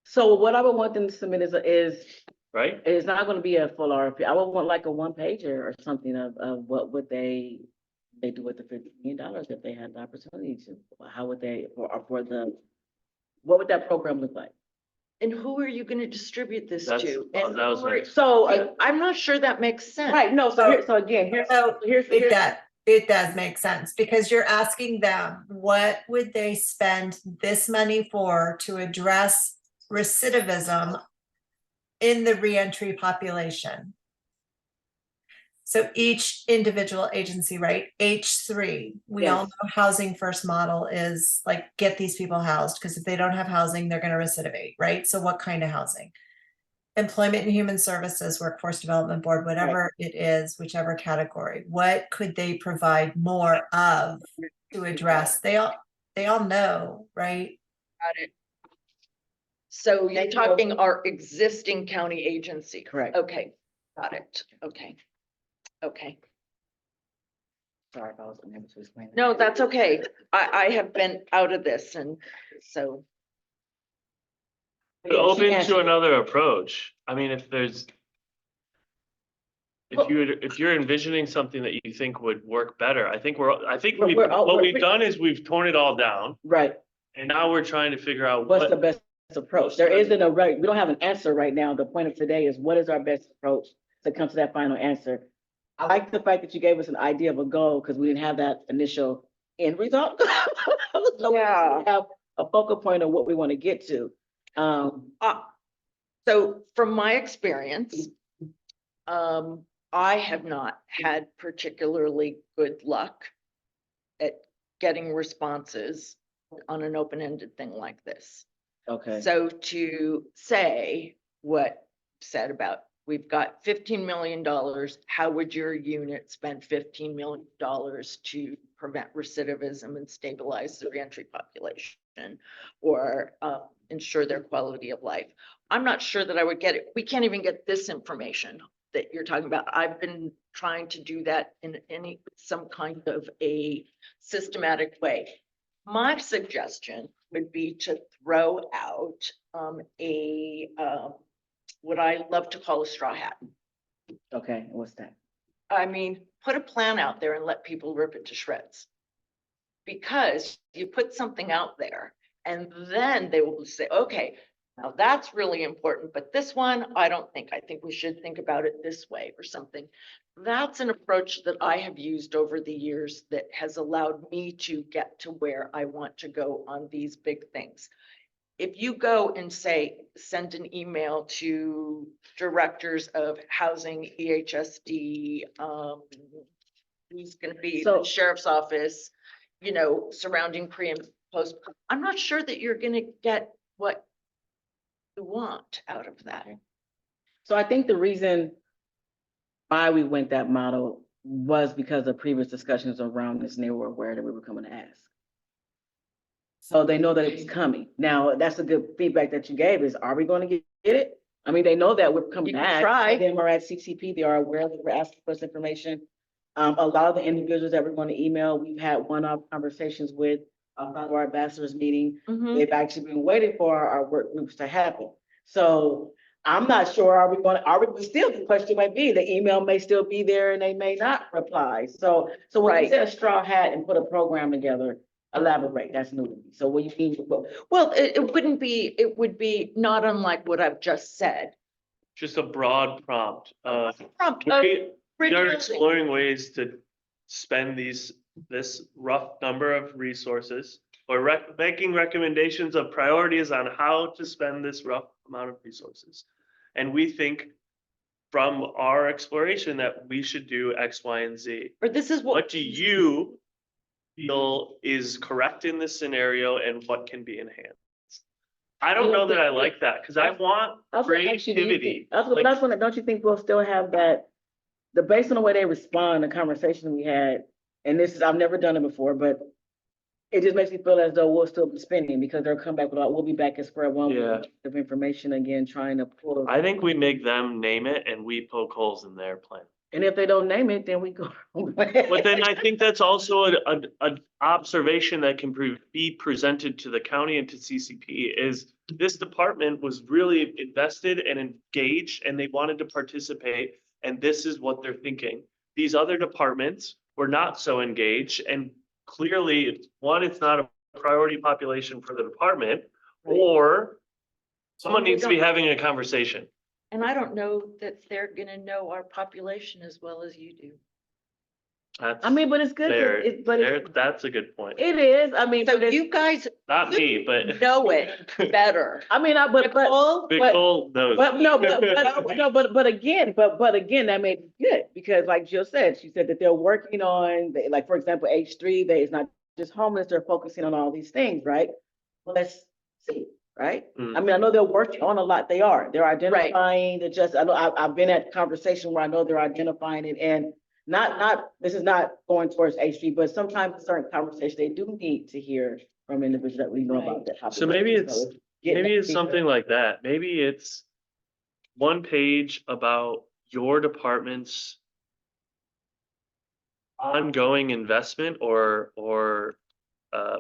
So what I would want them to submit is right? it's not gonna be a full RFP. I would want like a one pager or something of what would they do with the $15 million if they had the opportunity to? How would they, what would that program look like? And who are you gonna distribute this That's- to? oh, And that was who are- my- So, I'm not sure that makes sense. right, no, so again, So here's. it does make sense, because you're asking them, what would they spend this money for to address recidivism in the reentry population? So each individual agency, right? H3, we all Yes. know housing first model is like, get these people housed, because if they don't have housing, they're gonna recidivate, right? So what kind of housing? Employment and Human Services, Workforce Development Board, whatever it is, whichever category, what could they provide more of to address? They all know, right? Got it. So you're talking our existing county agency? Correct. Okay, got it. Okay. Okay. Sorry if I was unable to explain. that. No, that's okay. I have been out of this, and so, Yeah, she Open to answered. another approach. I mean, if there's. If you're envisioning something that you think would work better, I think what we've done is we've torn it all down. Right, And now we're trying to figure out what's the what, best approach? There isn't a right, we don't have an answer right now. The point of today is, what is our best approach to come to that final answer? I like the fact that you gave us an idea of a goal, because we didn't have that initial end result. So we Yeah. have a focal point of what we want to get to. so from my experience, I have not had particularly good luck at getting responses on an open-ended thing like this. Okay, So to say what said about, we've got $15 million, how would your unit spend $15 million to prevent recidivism and stabilize the reentry population, or ensure their quality of life? I'm not sure that I would get it. We can't even get this information that you're talking about. I've been trying to do that in some kind of a systematic way. My suggestion would be to throw out what I love to call a straw hat. okay, what's that? I mean, put a plan out there and let people rip it to shreds. Because you put something out there and then they will say, okay, now that's really important, but this one, I don't think, I think we should think about it this way or something. That's an approach that I have used over the years that has allowed me to get to where I want to go on these big things. If you go and say, send an email to directors of housing, EHSD, who's gonna be the So- sheriff's office, you know, surrounding pre and post, I'm not sure that you're gonna get what you want out of that. So I think the reason why we went that model was because of previous discussions around this, and they were aware that we were coming to ask. So they know that it's coming. Now, that's a good feedback that you gave is, are we going to get it? I mean, they know that we're coming You to can ask. try. Then we're at CCP, they are aware that we're asking for this information. A lot of the individuals that we're going to email, we've had one-off conversations with about our ambassadors meeting. Mhm. They've actually been waiting for our work groups to happen. So I'm not sure, are we still, the question might be, the email may still be there and they may not reply. So when you Right. said a straw hat and put a program together, elaborate, that's new to me. So what you mean, Well, it wouldn't be, it would be not unlike what I've just said. Just a broad prompt. Prompt, We are reducing. exploring ways to spend this rough number of resources or making recommendations of priorities on how to spend this rough amount of resources. And we think from our exploration that we should do X, Y, and Z. Or this is What what, do you feel is correct in this scenario and what can be enhanced? I don't know that I like that because I want creativity. Like, don't you think we'll still have that, based on the way they respond, the conversation we had, and this is, I've never done it before, but it just makes me feel as though we'll still be spending because they'll come back with, we'll be back at square one Yeah. with of information again, trying to pull. I think we make them name it and we poke holes in their plan. And if they don't name it, then we go. But then I think that's also an observation that can be presented to the county and to CCP is this department was really invested and engaged and they wanted to participate. And this is what they're thinking. These other departments were not so engaged and clearly, one, it's not a priority population for the department, Right. or someone We needs to be don't- having a conversation. and I don't know that they're gonna know our population as well as you do. I mean, but it's good, There, but there, that's a good point. it is, I mean. So but it's- you guys Not me, but. know it better. I mean, but. Nicole, Nicole knows. But no, but again, that made it good, because like Jill said, she said that they're working on, like, for example, H3, it's not just homeless, they're focusing on all these things, right? Well, let's see, right? Mm. I mean, I know they're working on a lot, they're identifying, I know, I've been at conversation where I know they're identifying it, and not, this is not going towards H3, but sometimes in certain conversations, they do need to hear from individuals that we know about that. So maybe it's, getting maybe that it's something feedback. like that. Maybe it's one page about your department's ongoing investment or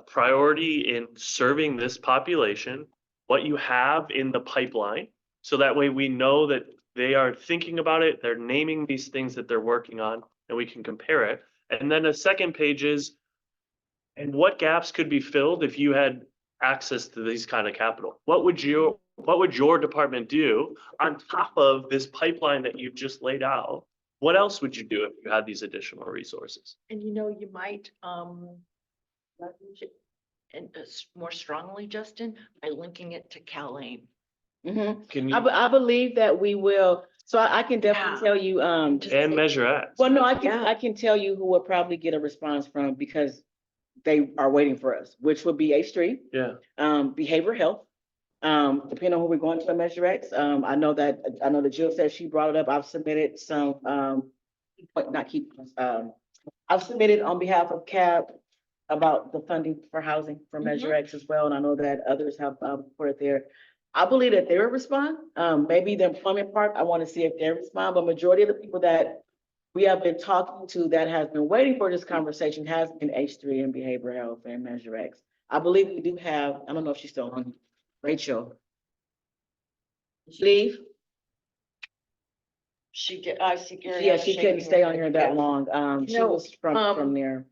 priority in serving this population, what you have in the pipeline. So that way we know that they are thinking about it, they're naming these things that they're working on, and we can compare it. And then a second page is, and what gaps could be filled if you had access to these kind of capital? What would your department do on top of this pipeline that you've just laid out? What else would you do if you had these additional resources? and you know, you might, leverage it and more strongly, Justin, by linking it to CalAIM. Mhm. Can you, I believe that we will, so I can definitely Yeah. tell you, Just and say- Measure X? well, no, Yeah. I can tell you who will probably get a response from, because they are waiting for us, which would be H3, Yeah, behavioral health. Depending on who we're going to at Measure X, I know that Jill said she brought it up, I've submitted some, I've submitted on behalf of CAB about the funding for housing for Measure X as well, and I know that others have, put it there. I believe that they will respond, maybe the employment part, I want to see if they respond, but majority of the people that we have been talking to that has been waiting for this conversation has been H3 and behavioral health and Measure X. I believe we do have, I don't know if she's still on, Rachel. Leave? I see Gary. Yeah, she couldn't stay on here that long. She No, was from there.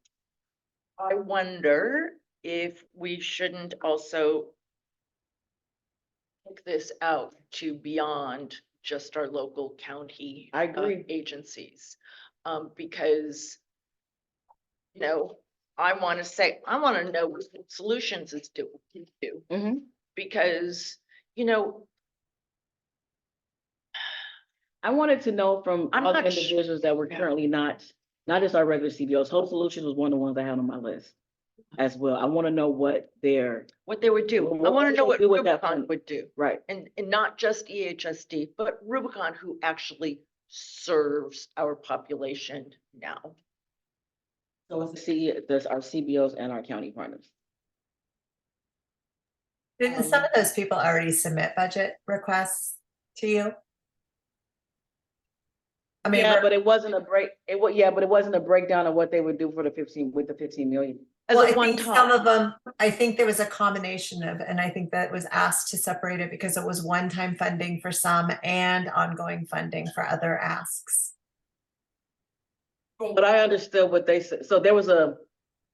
I wonder if we shouldn't also take this out to beyond just our local county. I agree. Agencies, because, you know, I want to know what Solutions is doing too, Mhm. because, you know, I wanted to know from I'm all the not sh- individuals that were yeah. currently not just our regular CBOs. Hope Solutions was one of the ones I had on my list as well. I want to know what their, what they would do. I What want to would know they what do with that Rubicon fund? would do. right. And not just EHSD, but Rubicon, who actually serves our population now. So it's there's our CBOs and our county partners. Didn't some of those people already submit budget requests to you? I mean, Yeah, but it wasn't a but it wasn't a breakdown of what they would do for the 15 million. As well, a I one think some time. of them, I think there was a combination of, and I think that was asked to separate it because it was one-time funding for some and ongoing funding for other asks. But I understood what they said. So there was a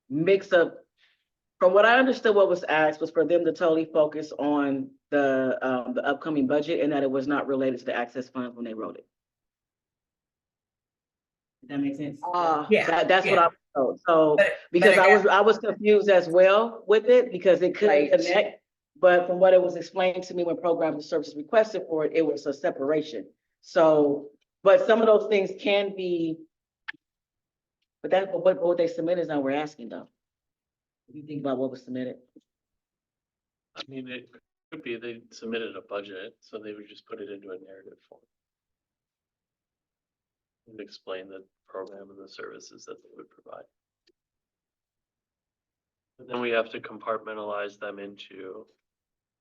mix of, from what I understood, what was asked was for them to totally focus on the upcoming budget and that it was not related to the access funds when they wrote it. Does that make sense? Yeah, That's what I was told. So, But- because but I was confused as well with it because it couldn't Right. connect. But from what it was explained to me when programs and services requested for it, it was a separation. So, but some of those things can be, but that's what they submitted is not what we're asking though. If you think about what was submitted. I mean, it could be they submitted a budget, so they would just put it into a narrative form. And explain the program and the services that they would provide. But then we have to compartmentalize them into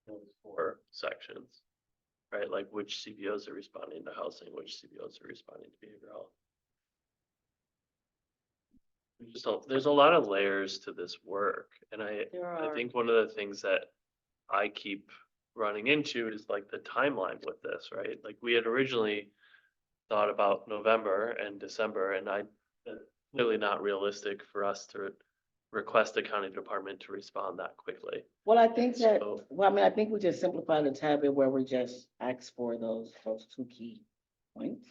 those 4 sections. Right, like which CBOs are responding to housing, which CBOs are responding to behavioral health. There's a lot of layers to this work, and I think one of the things that I keep running into is like the timeline with this, right? Like we had originally thought about November and December, and clearly not realistic for us to request the county department to respond that quickly. Well, I think that, So- well, I mean, I think we just simplified the tab it where we just ask for those 2 key points.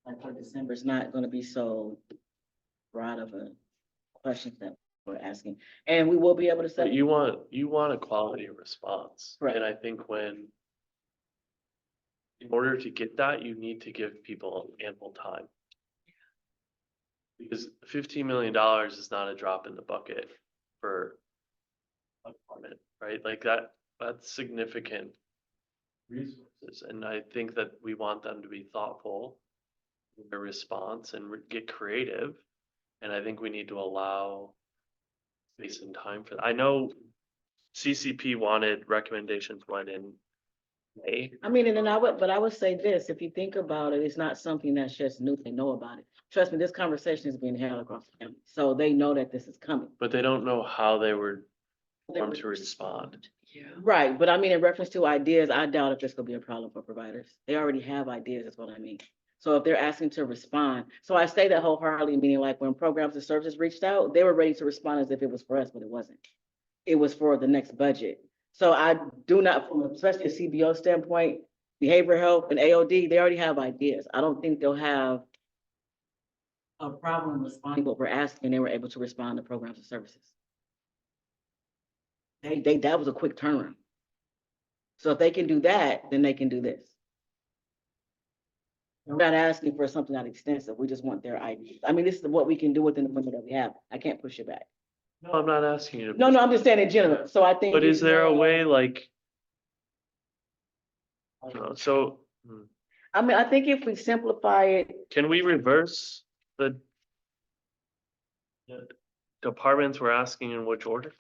Like for December, it's not gonna be so broad of a question that we're asking, and we will be able to But set. you want a quality response, Right. and I think in order to get that, you need to give people ample time. Because $15 million is not a drop in the bucket for a department, right? Like that's significant resources, and I think that we want them to be thoughtful in their response and get creative. And I think we need to allow space and time for that. I know CCP wanted recommendations went in May. I mean, and then I would say this, if you think about it, it's not something that's just new, they know about it. Trust me, this conversation is being held across the county, so they know that this is coming. But they don't know how they were going to respond. Yeah. Right, but I mean, in reference to ideas, I doubt if this could be a problem for providers. They already have ideas, is what I mean. So if they're asking to respond, so I say that wholeheartedly, meaning like when programs and services reached out, they were ready to respond as if it was for us, but it wasn't. It was for the next budget. So I do not, from especially a CBO standpoint, behavioral health and AOD, they already have ideas. I don't think they'll have a problem responding what we're asking. They were able to respond to programs and services. That was a quick turnaround. So if they can do that, then they can do this. We're not asking for something that extensive. We just want their ideas. I mean, this is what we can do within the limit that we have. I can't push it back. No, I'm not asking you to. No, I'm just saying in general. So I think. But it's is there a more- way like? I don't know, so I mean, I think if we simplify it, can we reverse the departments we're asking in which order?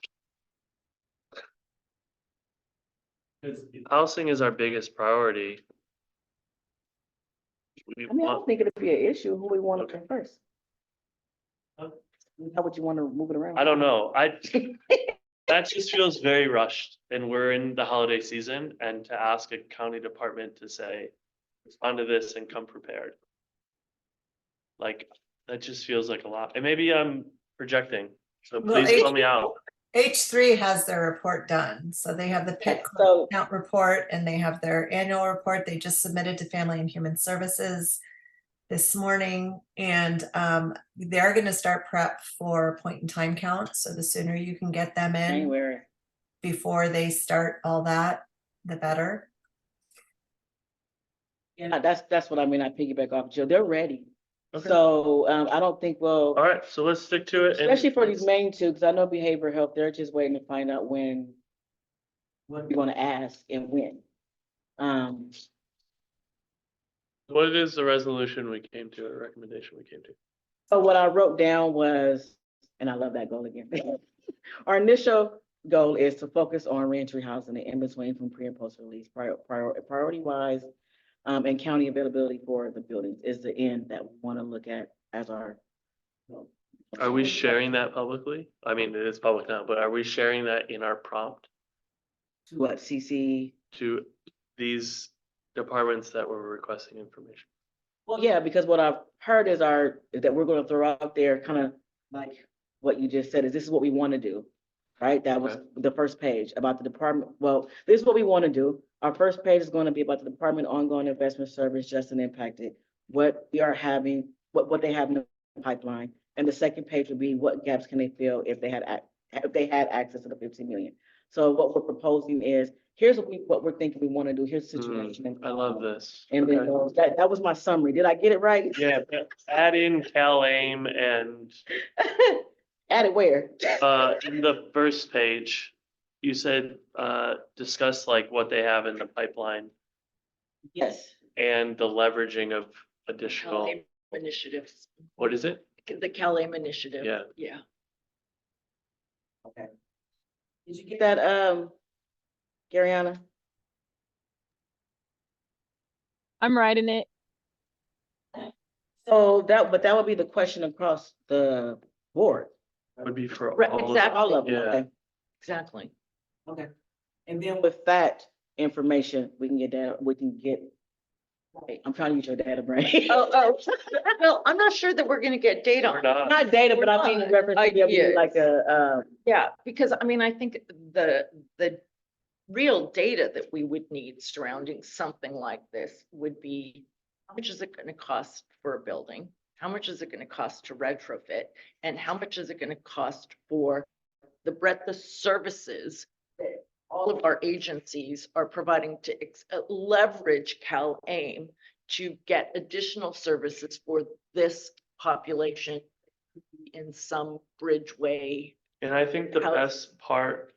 Because housing is our biggest priority. We I mean, I don't want, think it'd be an issue who we want to Okay. come first. Huh? How would you want to move it around? I don't know, that just feels very rushed, and we're in the holiday season, and to ask a county department to say, respond to this and come prepared. Like, that just feels like a lot, and maybe I'm projecting, so Well, please call me out. H3 has their report done, so they have the pit So- count report and they have their annual report. They just submitted to Family and Human Services this morning, and they're going to start prep for point in time count. So the sooner you can get them in January. before they start all that, the better. Yeah, that's what I mean. I piggyback off Jill. They're ready. Okay. So I don't think All right, so let's stick to it. and especially for these let's- main two, because I know behavioral health, they're just waiting to find out when what we're gonna ask and when. What is the resolution we came to, or recommendation we came to? So what I wrote down was, and I love that goal again. Our initial goal is to focus on reentry housing and in between from pre and post release, priority wise, and county availability for the buildings is the end that we want to look at as our. Are we sharing that publicly? I mean, it is public now, but are we sharing that in our prompt What, CC? to these departments that were requesting information? Well, yeah, because what I've heard is that we're gonna throw out there kind of like what you just said, is this is what we want to do. Right? That was Okay. the first page about the department. Well, this is what we want to do. Our first page is going to be about the department ongoing investment service, just and impacted, what we are having, what they have in the pipeline. And the second page would be what gaps can they fill if they had access to the 15 million. So what we're proposing is, here's what we're thinking we want to do. Here's the situation. I love this. And then Okay. that was my summary. Did I get it right? Yeah, add in Cal-Aim and Add it where? in the first page, you said discuss like what they have in the pipeline Yes. and the leveraging of additional, CalAIM initiatives, what is it? the CalAIM initiative. Yeah. Yeah. Okay. Did you get that, Gariana? I'm writing it. So but that would be the question across the board. Would be for Right, all of exactly. All of them, Yeah. okay. Exactly. Okay. And then with that information, we can get, right, I'm trying to use your data brain. Well, I'm not sure that we're gonna get data We're on not. Not data, but I mean in reference to be able to do like Yeah, because I mean, I think the real data that we would need surrounding something like this would be, how much is it gonna cost for a building? How much is it gonna cost to retrofit? And how much is it gonna cost for the breadth of services that all of our agencies are providing to leverage CalAIM to get additional services for this population in some bridge way? And I think the How- best part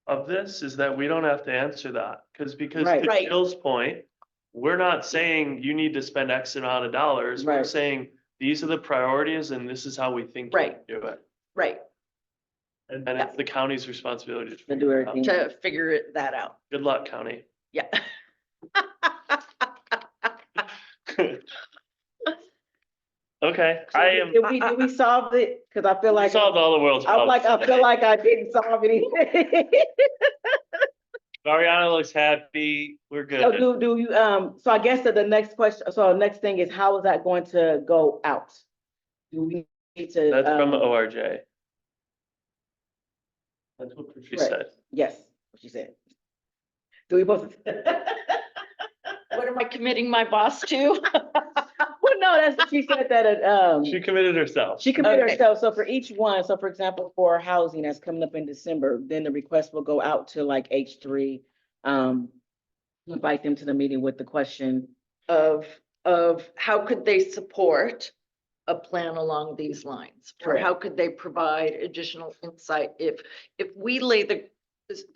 of this is that we don't have to answer that, because Right. to Right. Jill's point, we're not saying you need to spend X amount of dollars. We're Right. saying these are the priorities and this is how we think you Right. do it. Right, And it's the county's responsibility to To figure do it out. everything. to figure that out. Good luck, county. Yeah. Okay, I am, Did we solve it? Cause I feel we like, solved all the world's problems. I feel like I didn't solve anything. Mariana looks happy. We're So good. do you, so I guess that the next question, so the next thing is, how is that going to go out? Do we need to? That's from ORJ. That's what she Right. said. Yes, what she said. Do we both? What am I committing my boss to? Well, no, that's what she said that, She committed herself. she committed Okay. herself, so for each one, so for example, for housing that's coming up in December, then the request will go out to like H3. Invite them to the meeting with the question. Of how could they support a plan along these lines? Or Correct. how could they provide additional insight if we lay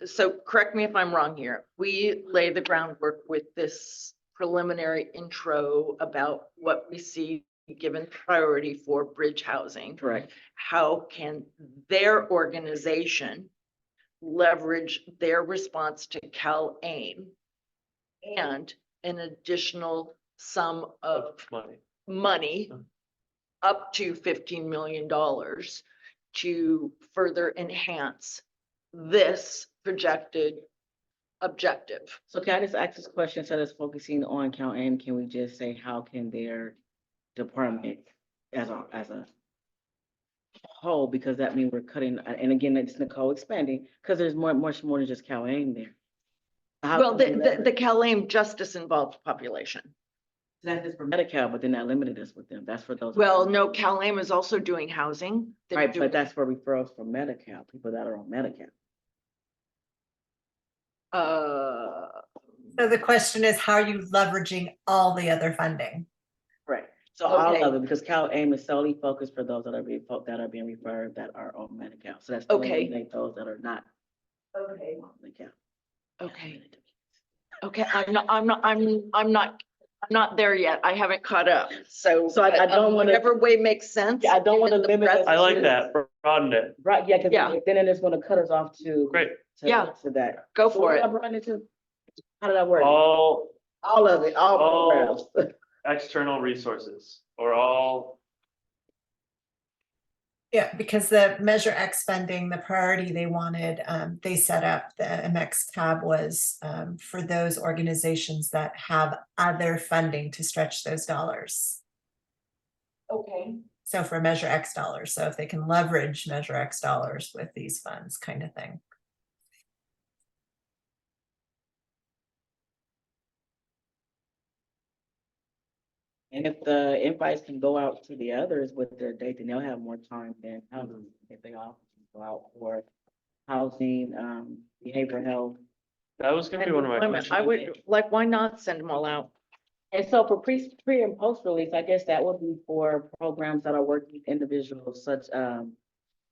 so correct me if I'm wrong here, we lay the groundwork with this preliminary intro about what we see given priority for bridge housing. Correct. How can their organization leverage their response to CalAIM and an additional sum of money Mhm. up to $15 million to further enhance this projected objective. So can I just ask this question, instead of focusing on count M, can we just say, how can their department as a whole, because that means we're cutting, and again, it's Nicole expanding, because there's much more than just Cal Aim there. How Well, can we the leverage- Cal-Aim justice involved population. That's just for Medi-Cal, but then that limited us with them, that's for those. Well, no, Cal-Aim is also doing housing. They're Right, doing- but that's for referrals from Medi-Cal, people that are on Medi-Cal. So the question is, how are you leveraging all the other funding? Right. So all Okay. of it, because Cal Aim is solely focused for those that are being referred that are on Medi-Cal, so that's. Okay. Eliminate those that are not. Okay. on Medi-Cal. Okay. Okay, I'm not there yet. I haven't caught up, so. So I but, don't wanna- Whatever way makes sense. Yeah, I don't wanna given the limit breadth us I of like it. that, broaden it. Right, yeah, because Yeah. then it's gonna cut us off to. Great. Yeah. To that. Go So for what it. am I brought into? How did I word it? All All of it, all all- programs. external resources or all, Yeah, because the Measure X funding, the priority they wanted, they set up, the MX tab was for those organizations that have other funding to stretch those dollars. Okay. So for Measure X dollars, so if they can leverage Measure X dollars with these funds, kind of thing. And if the invites can go out to the others with their date, then they'll have more time than if they all go out for housing, behavioral health. that was gonna be one of my questions. I would, like, why not send them all out? And so for pre and post release, I guess that would be for programs that are working with individuals such,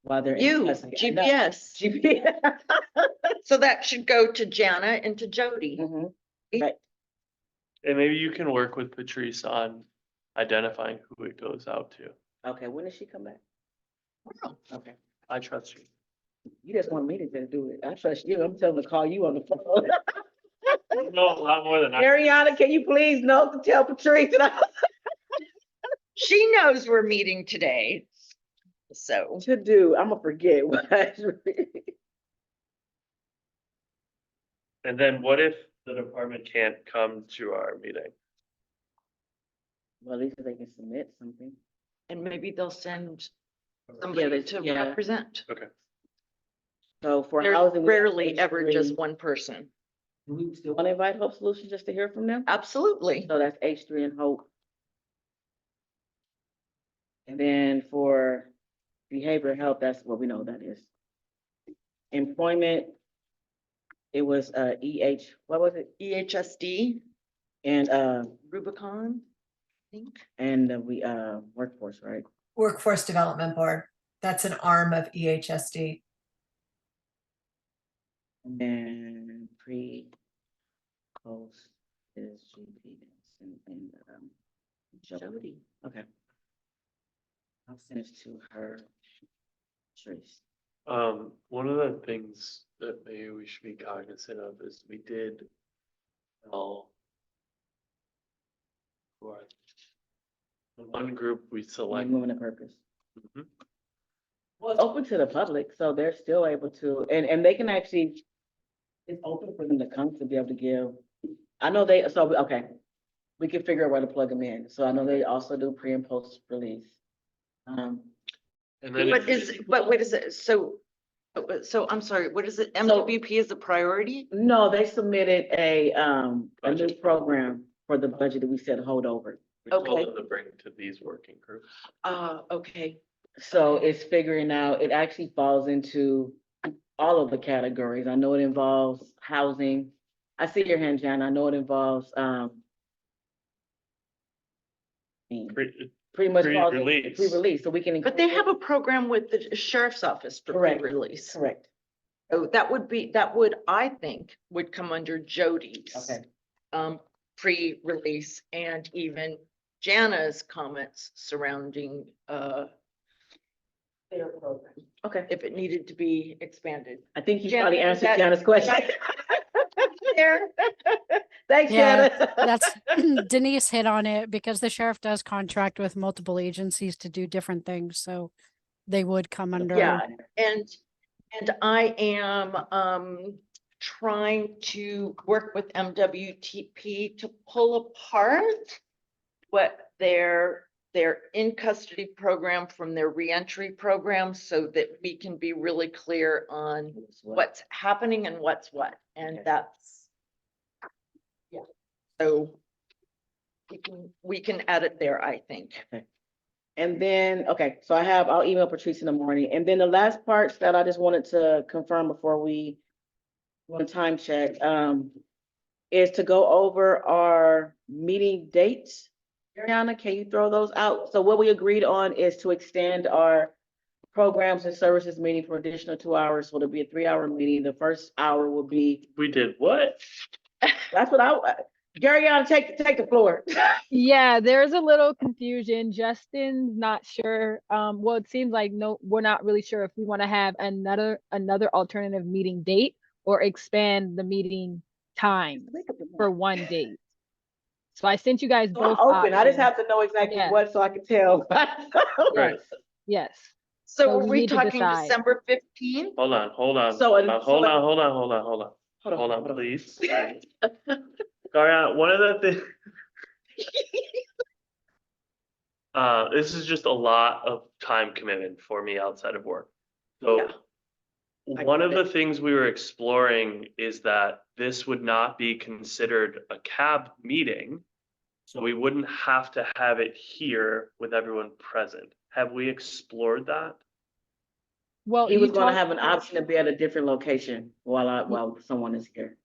while they're. in You, custody. I know. GPS. GPS. So that should go to Jana and to Jody. Mhm. Right. And maybe you can work with Patrice on identifying who it goes out to. Okay, when does she come back? Okay, I trust you. you just want me to just do it. I trust you. I'm telling her to call you on the phone. You know a lot more than I. Ariana, can you please note to tell Patrice that I She knows we're meeting today. So, to do? I'm gonna forget what. And then what if the department can't come to our meeting? Well, at least they can submit something. and maybe they'll send Yeah, somebody to yeah. represent. So for There's housing. we have rarely ever H3. just one person. Do we still want to invite Hope Solutions just to hear from them? Absolutely. So that's H3 and Hope. And then for behavioral health, that's what we know that is. Employment, it was what was it? EHSD, And Rubicon, I think. we workforce, right? Workforce Development Board, that's an arm of E EHSD. And then post is GPS and Jody. okay. I'll send it to her. Trace. One of the things that maybe we should be cognizant of is we did tell who are the one group we select. Moving to purpose. Mhm. Well, it's open to the public, so they're still able to, and they can actually, it's open for them to come to be able to give. I know okay, we can figure out where to plug them in. So I know they also do pre and post release. And then But if- what is it? So I'm sorry, what is it? MWP is a priority? No, they submitted a new Budget. program for the budget that we said hold over. we told okay. them to bring to these working groups. Okay. So it's figuring out, it actually falls into all of the categories. I know it involves housing. I see your hand, Jan. I know it involves, pretty much falls into Pre-release. pre-release, so we can. But they have a program with the sheriff's office for Correct. release. Correct. So that would, I think, would come under Jody's. Okay. Pre-release and even Jana's comments surrounding, their program, Okay. if it needed to be expanded. I think you Jan, probably is answered that- Jana's question. There. Thanks, Yeah, Jana. That's Denise hit on it because the sheriff does contract with multiple agencies to do different things, so they would come under. Yeah, and I am, trying to work with MWTP to pull apart what their in custody program from their reentry program so that we can be really clear on what's happening and what's what. And Okay. that's, yeah, so we can add it there, I think. And then, okay, so I'll email Patrice in the morning. And then the last parts that I just wanted to confirm before we go to time check, is to go over our meeting dates. Ariana, can you throw those out? So what we agreed on is to extend our programs and services meeting for additional 2 hours. So it'll be a 3-hour meeting. The first hour will be, We did what? that's what Ariana, take the floor. Yeah, there's a little confusion. Justin's not sure. Well, it seems like we're not really sure if we want to have another alternative meeting date or expand the meeting time for one date. So I sent you guys So I'm both open. I just options. have to know exactly Yeah. what so I can tell. Right. Yes. So So are we we need to talking decide. December 15th? Hold on, hold on. So, Hold on, hold on, please. Ariana, one of the things. This is just a lot of time commitment for me outside of work. So Yeah. one of the things we were exploring is that this would not be considered a cab meeting. So we wouldn't have to have it here with everyone present. Have we explored that? Well, He you was gonna talked- have an option to be at a different location while someone is here.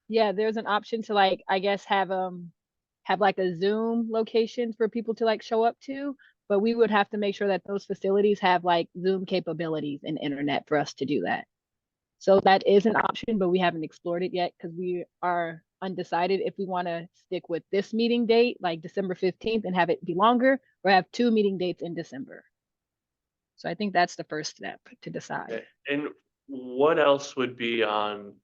Yeah, there's an option to like, I guess, have like a Zoom location for people to like show up to, but we would have to make sure that those facilities have like Zoom capabilities and internet for us to do that. So that is an option, but we haven't explored it yet because we are undecided if we want to stick with this meeting date, like December 15th, and have it be longer, or have 2 meeting dates in December. So I think that's the first step to decide. Okay. And what else would be on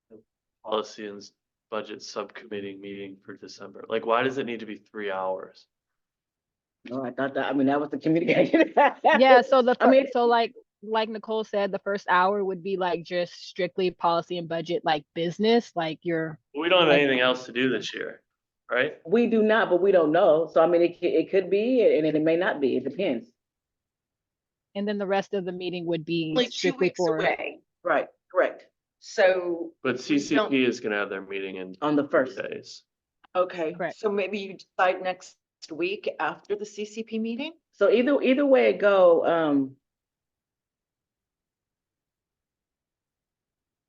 the policy and budget subcommittee meeting for December? Like, why does it need to be 3 hours? No, I thought that, I mean, that was the communication. Yeah, so I mean, so like Nicole said, the first hour would be like just strictly policy and budget, like business, like your We don't have Like- anything else to do this year, right? we do not, but we don't know. So I mean, it could be, and it may not be. It depends. and then the rest of the meeting would be Only 2 strictly weeks for away. Right, correct. So, But We don't- CCP is gonna have their meeting in On the 3 first. days. okay, Correct. so maybe you decide next week after the CCP meeting? So either way it go,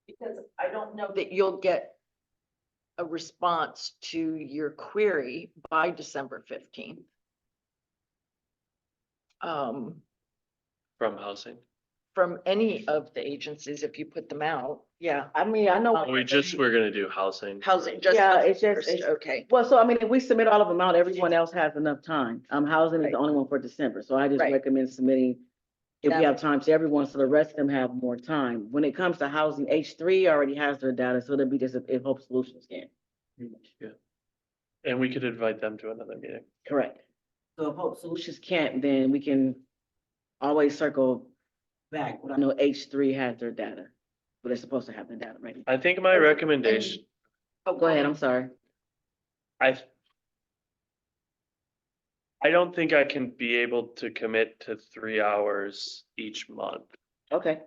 Because I don't know that you'll get a response to your query by December 15th. From housing. From any of the agencies, if you put them out, yeah. I mean, I know. We're gonna do housing. Housing, just Yeah, the it's just- first, it's- okay, Well, so I mean, if we submit all of them out, everyone else has enough time. Housing is Right. the only one for December, so I just Right. recommend submitting if we Yeah. have time to everyone, so the rest of them have more time. When it comes to housing, H3 already has their data, so it'll be just if Hope Solutions can. And we could invite them to another meeting. Correct. So if Hope Solutions can't, then we can always circle back, but I know H3 has their data, but they're supposed to have the data ready. I think my recommendation, oh, Go ahead, I'm sorry. I don't think I can be able to commit to 3 hours each month Okay,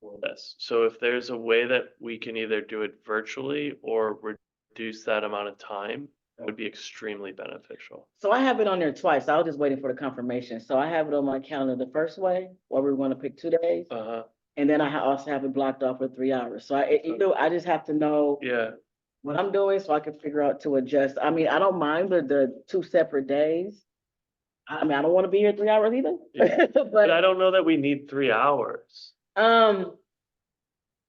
for this. So if there's a way that we can either do it virtually or reduce that amount of time, that would be extremely beneficial. so I have it on there twice. I was just waiting for the confirmation. So I have it on my calendar the first way, where we're gonna pick 2 days. Uh-huh, And then I also have it blocked off for 3 hours. So I just have to know yeah, what I'm doing so I can figure out to adjust. I mean, I don't mind the 2 separate days. I mean, I don't want to be here 3 hours either. Yeah. but I But, don't know that we need 3 hours.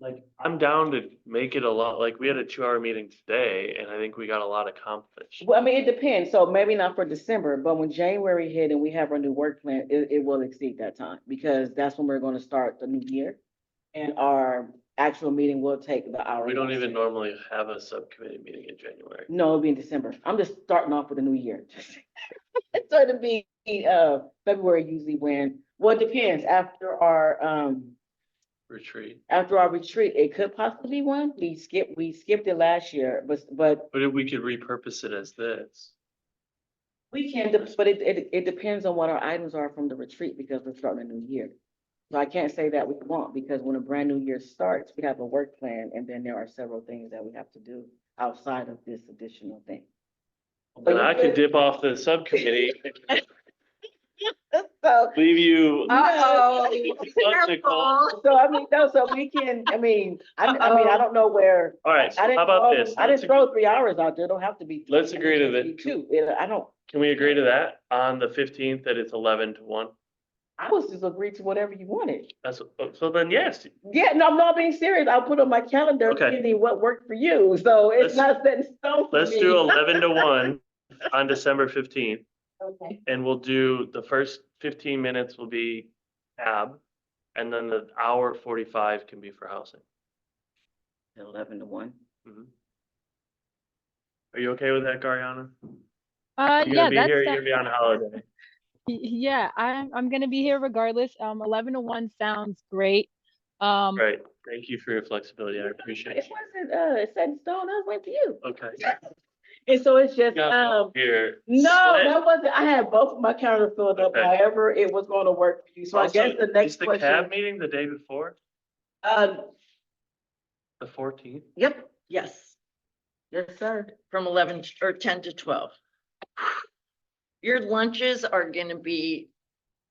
Like, I'm down to make it a lot, like, we had a 2-hour meeting today, and I think we got a lot accomplished. well, I mean, it depends. So maybe not for December, but when January hit and we have our new work plan, it will exceed that time because that's when we're gonna start the new year. And our actual meeting will take the hour. We don't even normally have a subcommittee meeting in January. No, it'll be in December. I'm just starting off with a new year. So it'll be, February usually well, it depends after our, retreat? After our retreat, it could possibly be one. We skipped it last year, but But if we could repurpose it as this. we can, but it depends on what our items are from the retreat because we're starting a new year. So I can't say that we won't, because when a brand new year starts, we have a work plan, and then there are several things that we have to do outside of this additional thing. And I could dip off the subcommittee, So, leave you. Uh-oh. Logical. so I mean, no, so we can, I mean, I don't know where. All right, so I didn't how about throw- this? I didn't throw 3 hours out there. It don't have to be. Let's agree to It can be that. 2. I don't, Can we agree to that on the 15th, that it's 11 to 1? I was just agree to whatever you wanted. That's, so then, yes, Yeah, no, I'm not being serious. I'll put on my calendar, Okay. depending what worked for you. So it's Let's- not set in stone for me. let's do 11 to 1 on December 15th. Okay. And we'll do, the first 15 minutes will be tab, and then the hour 45 can be for housing. 11 to 1. Mhm. Are you okay with that, Gariana? You're Yeah, gonna be that's, here, you're gonna be on holiday. yeah, I'm gonna be here regardless. 11 to 1 sounds great. Right, thank you for your flexibility, I appreciate It it. wasn't set in stone. I was waiting for you. Okay. And so it's just, Got here. no, Split. that wasn't, I had both of my calendar filled up, Okay. however it was gonna work for you. So I Also, guess the is next the CAB question. meeting the day before, Um, the 14th? yep, Yes, yes, sir. from 11 or 10 to 12. Your lunches are gonna be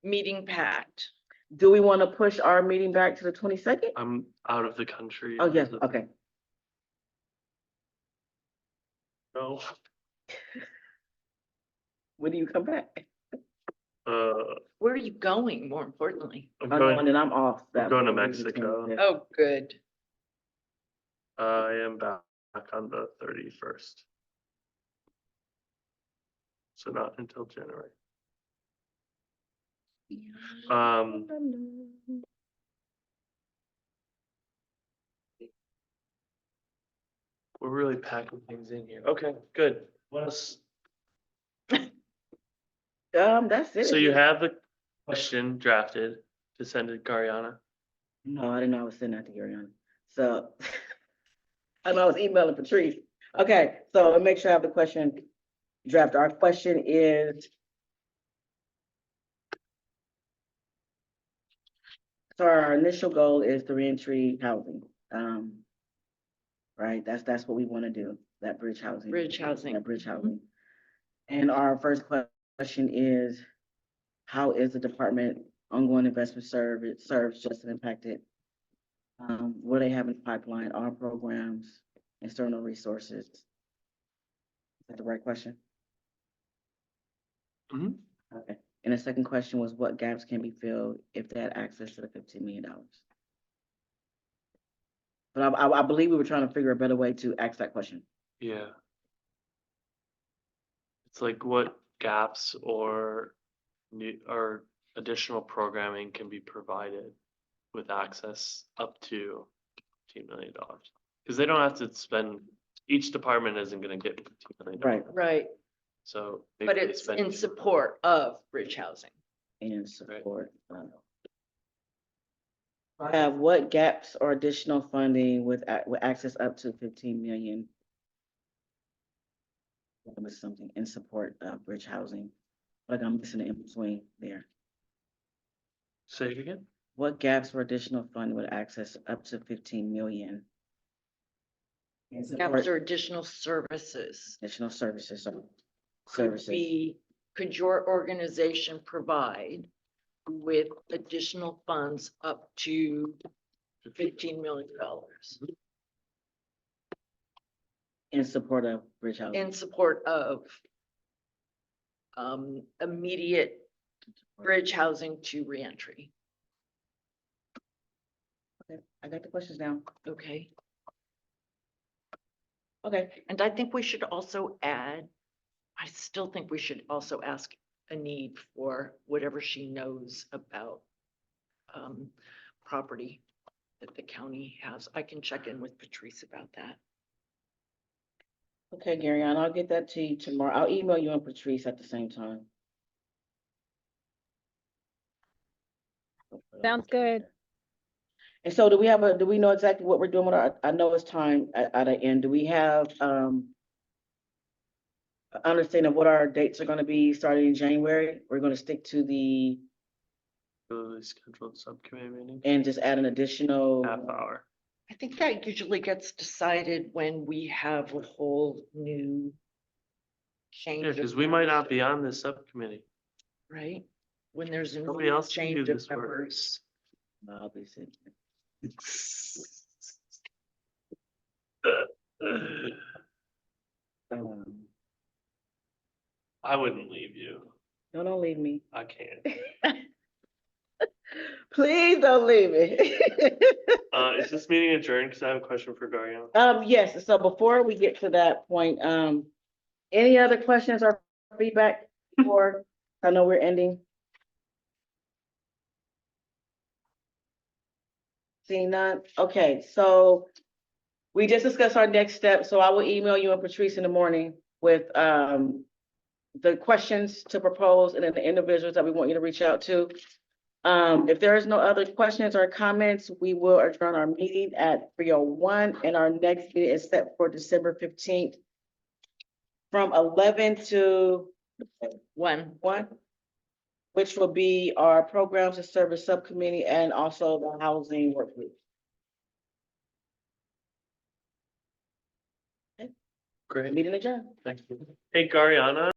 meeting packed. Do we want to push our meeting back to the 22nd? I'm out of the country. Oh, yes, as of- okay. No, When do you come back? Where are you going, more importantly? I'm Oh, no, and going, then I'm off. I'm going to week, the Mexico. 25th. Oh, good. I am back on the 31st. So not until January. We're really packing things in here. Okay, good. What else? That's it. So you have the question drafted to send to Gariana? No, I didn't know I was sending that to Ariana. So I know I was emailing Patrice. Okay, so make sure I have the question draft. Our question is. So our initial goal is the reentry housing. Right, that's what we want to do, that bridge housing. Bridge housing. That bridge housing. And our first question is, how is the department ongoing investment serves just and impacted? What do they have in the pipeline, our programs, external resources? Is that the right question? Mhm. Okay, and the second question was, what gaps can be filled if they had access to the $15 million? But I believe we were trying to figure a better way to ask that question. Yeah. It's like what gaps or new or additional programming can be provided with access up to $15 million. Because they don't have to spend, each department isn't gonna get $15 million. Right. Right, So. but maybe they it's spend in support of bridge housing. And support. Have what gaps or additional funding with access up to 15 million? Was something in support of bridge housing, like I'm missing the in between there. Say it again? What gaps or additional funding with access up to 15 million? In Gaps support- or additional services. Additional services, Could services. could your organization provide with additional funds up to $15 million In support of bridge housing. in support of immediate bridge housing to reentry? Okay, I got the questions down. Okay, Okay, and I think we should also add, I still think we should also ask a need for whatever she knows about property that the county has. I can check in with Patrice about that. okay, Gary, and I'll get that to you tomorrow. I'll email you and Patrice at the same time. Sounds good. And so do we know exactly what we're doing with our, I know it's time at the end. Do we have, understanding of what our dates are gonna be starting in January? We're gonna stick to the, Regularly scheduled subcommittee meeting, and just add an additional. half hour. I think that usually gets decided when we have a whole new change. Yeah, of because we might not be membership, on this subcommittee. Right? When there's a Nobody new else can do change of this work. members. I'll be sitting. Um, I wouldn't leave you. No, don't leave me. I can't. Please don't leave me. Is this meeting adjourned? Because I have a question for Garion. Yes, so before we get to that point, any other questions or feedback for, I know we're ending. Seeing none, okay, so we just discussed our next step, so I will email you and Patrice in the morning with, the questions to propose and then the individuals that we want you to reach out to. If there is no other questions or comments, we will adjourn our meeting at 3:01, and our next meeting is set for December 15th from 11 to 1, which will be our programs and service subcommittee and also the housing work group. Great, Meeting adjourned. thank you. Hey, Gariana.